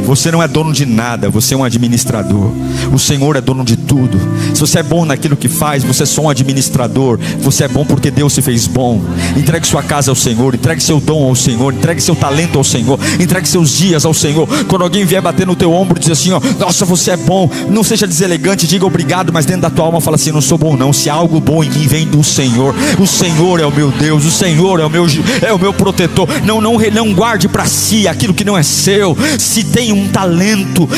Você não é dono de nada, você é um administrador. O Senhor é dono de tudo. Se você é bom naquilo que faz, você é só um administrador. Você é bom porque Deus se fez bom. Entregue sua casa ao Senhor, entregue seu dom ao Senhor, entregue seu talento ao Senhor, entregue seus dias ao Senhor. Quando alguém vier bater no teu ombro e dizer assim: ó, nossa, você é bom, não seja deselegante, diga obrigado, mas dentro da tua alma fala assim: não sou bom não, se há algo bom em mim vem do Senhor. O Senhor é o meu Deus, o Senhor é o meu protetor. Não guarde para si aquilo que não é seu. Se tem um talento.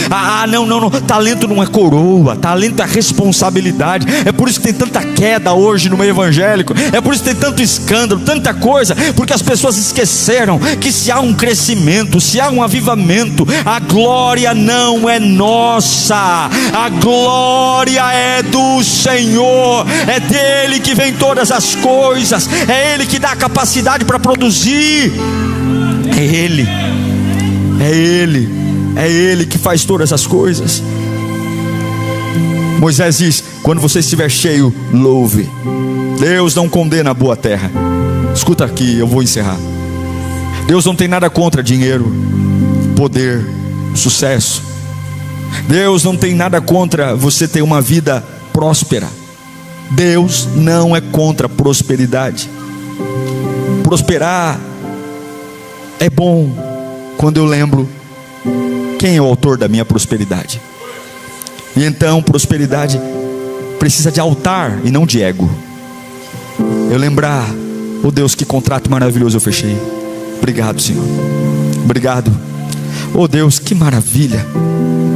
Não, talento não é coroa, talento é responsabilidade. É por isso que tem tanta queda hoje no meio evangélico, é por isso que tem tanto escândalo, tanta coisa, porque as pessoas esqueceram que se há um crescimento, se há um avivamento, a glória não é nossa, a glória é do Senhor, é dele que vem todas as coisas, é ele que dá a capacidade para produzir, é ele que faz todas as coisas. Moisés diz: quando você estiver cheio, louve. Deus não condena a boa terra. Escuta aqui, eu vou encerrar. Deus não tem nada contra dinheiro, poder, sucesso. Deus não tem nada contra você ter uma vida próspera. Deus não é contra a prosperidade. Prosperar é bom quando eu lembro quem é o autor da minha prosperidade. E então prosperidade precisa de altar e não de ego. Eu lembrar: oh Deus, que contrato maravilhoso eu fechei. Obrigado, Senhor. Obrigado. Oh Deus, que maravilha.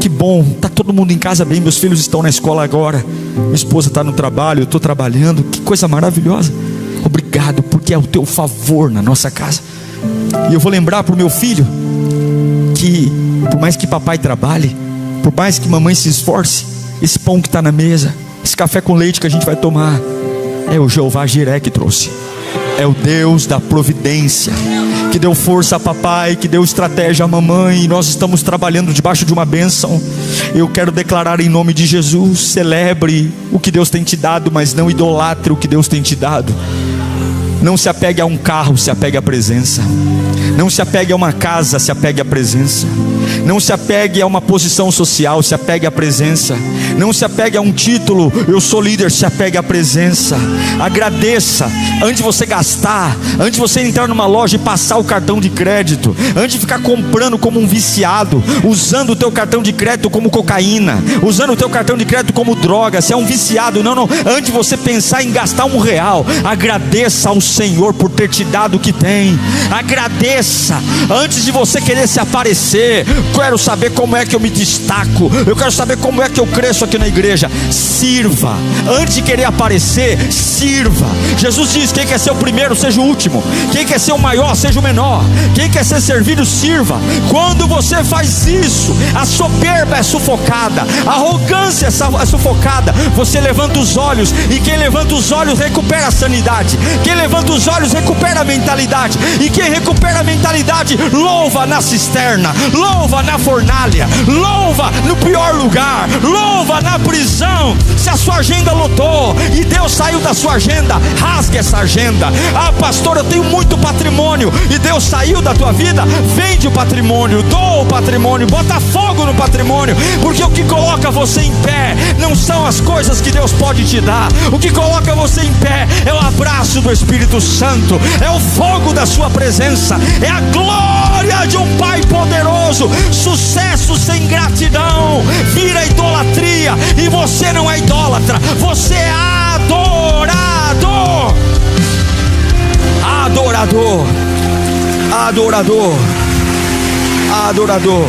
Que bom, está todo mundo em casa bem. Meus filhos estão na escola agora, minha esposa está no trabalho, eu estou trabalhando. Que coisa maravilhosa. Obrigado, porque é o teu favor na nossa casa. E eu vou lembrar para o meu filho que por mais que papai trabalhe, por mais que mamãe se esforce, esse pão que está na mesa, esse café com leite que a gente vai tomar, é o Jeová Jiré que trouxe. É o Deus da providência, que deu força a papai, que deu estratégia a mamãe. E nós estamos trabalhando debaixo de uma bênção. Eu quero declarar em nome de Jesus: celebre o que Deus tem te dado, mas não idolatre o que Deus tem te dado. Não se apegue a um carro, se apegue à presença. Não se apegue a uma casa, se apegue à presença. Não se apegue a uma posição social, se apegue à presença. Não se apegue a um título: eu sou líder, se apegue à presença. Agradeça antes de você gastar, antes de você entrar numa loja e passar o cartão de crédito, antes de ficar comprando como um viciado, usando o teu cartão de crédito como cocaína, usando o teu cartão de crédito como droga. Se é um viciado, não, antes de você pensar em gastar R$1, agradeça ao Senhor por ter te dado o que tem. Agradeça antes de você querer se aparecer. Quero saber como é que eu me destaco, eu quero saber como é que eu cresço aqui na igreja. Sirva antes de querer aparecer. Sirva. Jesus diz: quem quer ser o primeiro, seja o último. Quem quer ser o maior, seja o menor. Quem quer ser servido, sirva. Quando você faz isso, a soberba é sufocada, a arrogância é sufocada. Você levanta os olhos, e quem levanta os olhos recupera a sanidade. Quem levanta os olhos recupera a mentalidade. E quem recupera a mentalidade louva na cisterna, louva na fornalha, louva no pior lugar, louva na prisão. Se a sua agenda lotou e Deus saiu da sua agenda, rasgue essa agenda. Ah, pastor, eu tenho muito patrimônio, e Deus saiu da tua vida. Vende o patrimônio, doa o patrimônio, bota fogo no patrimônio, porque o que coloca você em pé não são as coisas que Deus pode te dar. O que coloca você em pé é o abraço do Espírito Santo, é o fogo da sua presença, é a glória de um Pai poderoso. Sucesso sem gratidão vira idolatria, e você não é idólatra, você é adorador. Adorador, adorador, adorador.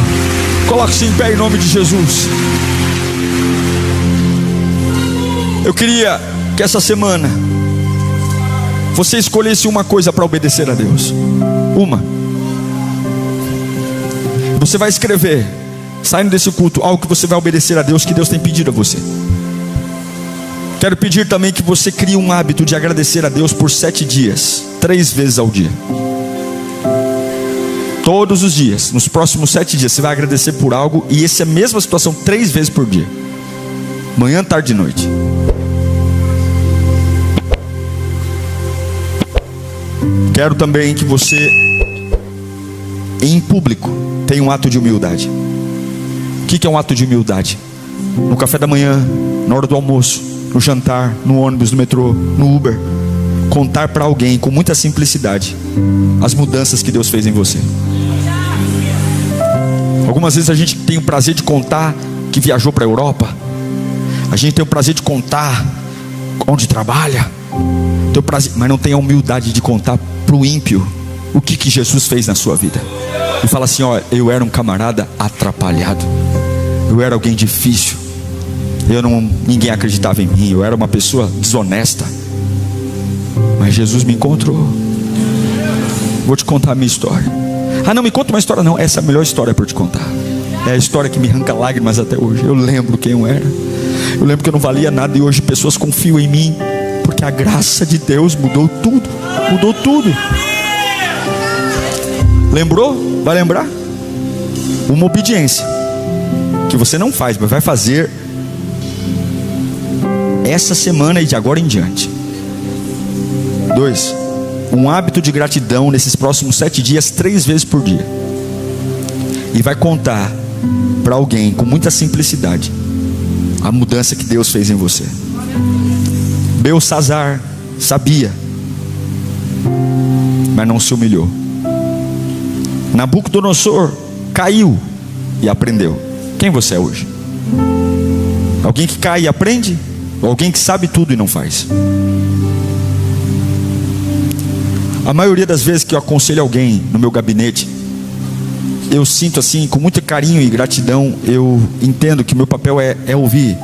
Coloque-se em pé em nome de Jesus. Eu queria que essa semana você escolhesse uma coisa para obedecer a Deus. Uma. Você vai escrever, saindo desse culto, algo que você vai obedecer a Deus, que Deus tem pedido a você. Quero pedir também que você crie um hábito de agradecer a Deus por 7 dias, 3 vezes ao dia. Todos os dias, nos próximos 7 dias, você vai agradecer por algo, e essa é a mesma situação 3 vezes por dia. Manhã, tarde e noite. Quero também que você, em público, tenha um ato de humildade. O que é um ato de humildade? No café da manhã, na hora do almoço, no jantar, no ônibus, no metrô, no Uber, contar para alguém com muita simplicidade as mudanças que Deus fez em você. Algumas vezes a gente tem o prazer de contar que viajou para a Europa. A gente tem o prazer de contar onde trabalha, tem o prazer, mas não tem a humildade de contar para o ímpio o que Jesus fez na sua vida. e fala assim: ó, eu era um camarada atrapalhado, eu era alguém difícil, ninguém acreditava em mim, eu era uma pessoa desonesta, mas Jesus me encontrou. Vou te contar a minha história. Ah, não me conta uma história não, essa é a melhor história para eu te contar. É a história que me arranca lágrimas até hoje. Eu lembro quem eu era, eu lembro que eu não valia nada, e hoje pessoas confiam em mim, porque a graça de Deus mudou tudo. Mudou tudo. Lembrou? Vai lembrar? Uma obediência que você não faz, mas vai fazer essa semana e de agora em diante. 2, um hábito de gratidão nesses próximos 7 dias, 3 vezes por dia. E vai contar para alguém com muita simplicidade a mudança que Deus fez em você. Belsazar sabia, mas não se humilhou. Nabucodonosor caiu e aprendeu. Quem você é hoje? Alguém que cai e aprende? Ou alguém que sabe tudo e não faz? A maioria das vezes que eu aconselho alguém no meu gabinete, eu sinto assim, com muito carinho e gratidão. Eu entendo que meu papel é ouvir,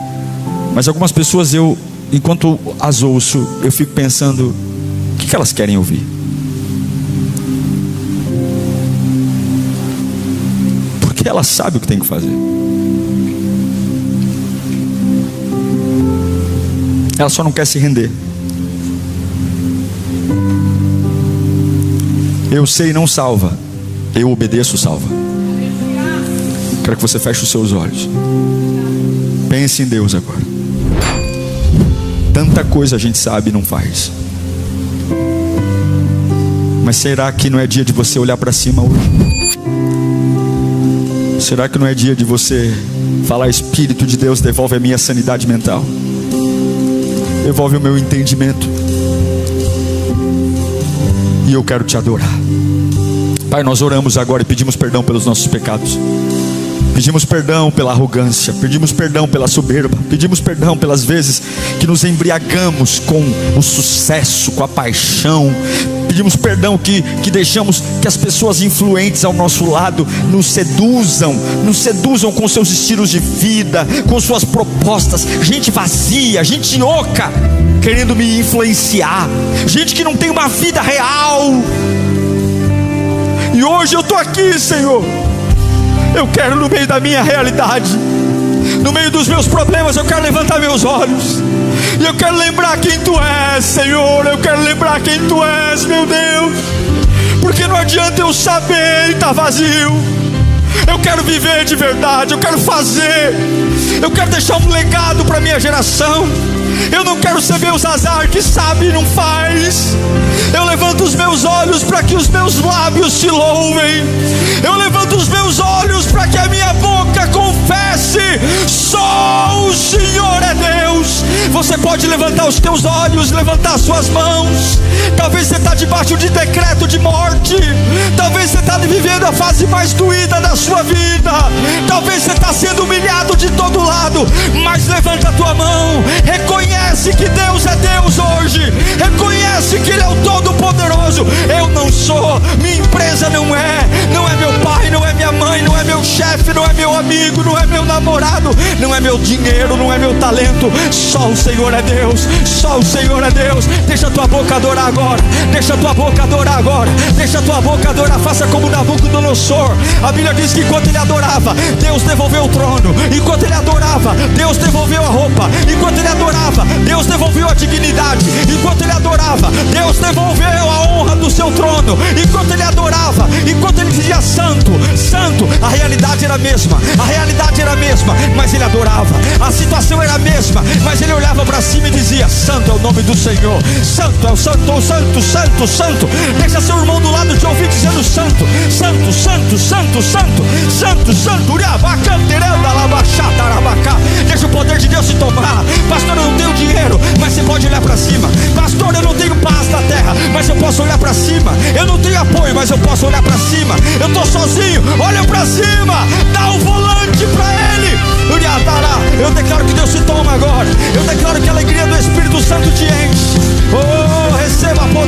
mas algumas pessoas, enquanto as ouço, eu fico pensando: o que elas querem ouvir? Porque ela sabe o que tem que fazer. Ela só não quer se render. Eu sei não salva, eu obedeço salva. Quero que você feche os seus olhos. Pense em Deus agora. Tanta coisa a gente sabe e não faz. Mas será que não é dia de você olhar para cima hoje? Será que não é dia de você falar: Espírito de Deus, devolve a minha sanidade mental, devolve o meu entendimento, e eu quero te adorar. Pai, nós oramos agora e pedimos perdão pelos nossos pecados. Pedimos perdão pela arrogância, pedimos perdão pela soberba, pedimos perdão pelas vezes que nos embriagamos com o sucesso, com a paixão. Pedimos perdão que deixamos que as pessoas influentes ao nosso lado nos seduzam com seus estilos de vida, com suas propostas. Gente vazia, gente oca, querendo me influenciar, gente que não tem uma vida real. E hoje eu estou aqui, Senhor. Eu quero, no meio da minha realidade, no meio dos meus problemas, eu quero levantar meus olhos, e eu quero lembrar quem Tu és, Senhor. Eu quero lembrar quem Tu és, meu Deus. Porque não adianta eu saber e estar vazio. Eu quero viver de verdade, eu quero fazer, eu quero deixar um legado para minha geração. Eu não quero ser Belsazar que sabe e não faz. Eu levanto os meus olhos para que os meus lábios Te louvem. Eu levanto os meus olhos para que a minha boca confesse: só o Senhor é Deus. Você pode levantar os teus olhos, levantar as suas mãos. Talvez você está debaixo de decreto de morte. Talvez você está vivendo a fase mais doída da sua vida. Talvez você está sendo humilhado de todo lado. Mas levanta a tua mão, reconhece que Deus é Deus hoje. Reconhece que Ele é o Todo-Poderoso. Eu não sou, minha empresa não é meu pai, não é minha mãe, não é meu chefe, não é meu amigo, não é meu namorado, não é meu dinheiro, não é meu talento. Só o Senhor é Deus, só o Senhor é Deus. Deixa a tua boca adorar agora, deixa a tua boca adorar agora, deixa a tua boca adorar. Faça como Nabucodonosor. A Bíblia diz que enquanto ele adorava, Deus devolveu o trono. Enquanto ele adorava, Deus devolveu a roupa. Enquanto ele adorava, Deus devolveu a dignidade. Enquanto ele adorava, Deus devolveu a honra do seu trono. Enquanto ele adorava, enquanto ele dizia santo, santo, a realidade era a mesma, a realidade era a mesma, mas ele adorava. A situação era a mesma, mas ele olhava para cima e dizia: santo é o nome do Senhor, santo é o santo, santo, santo, santo. Deixa seu irmão do lado te ouvir dizendo: santo, santo, santo, santo, santo, santo, santo. Deixa o poder de Deus se tomar. Pastor, eu não tenho dinheiro, mas você pode olhar para cima. Pastor, eu não tenho paz na terra, mas eu posso olhar para cima. Eu não tenho apoio, mas eu posso olhar para cima. Eu estou sozinho, olha para cima. Dá o volante para Ele. Eu declaro que Deus se toma agora. Eu declaro que a alegria do Espírito Santo te enche. Oh, receba poder.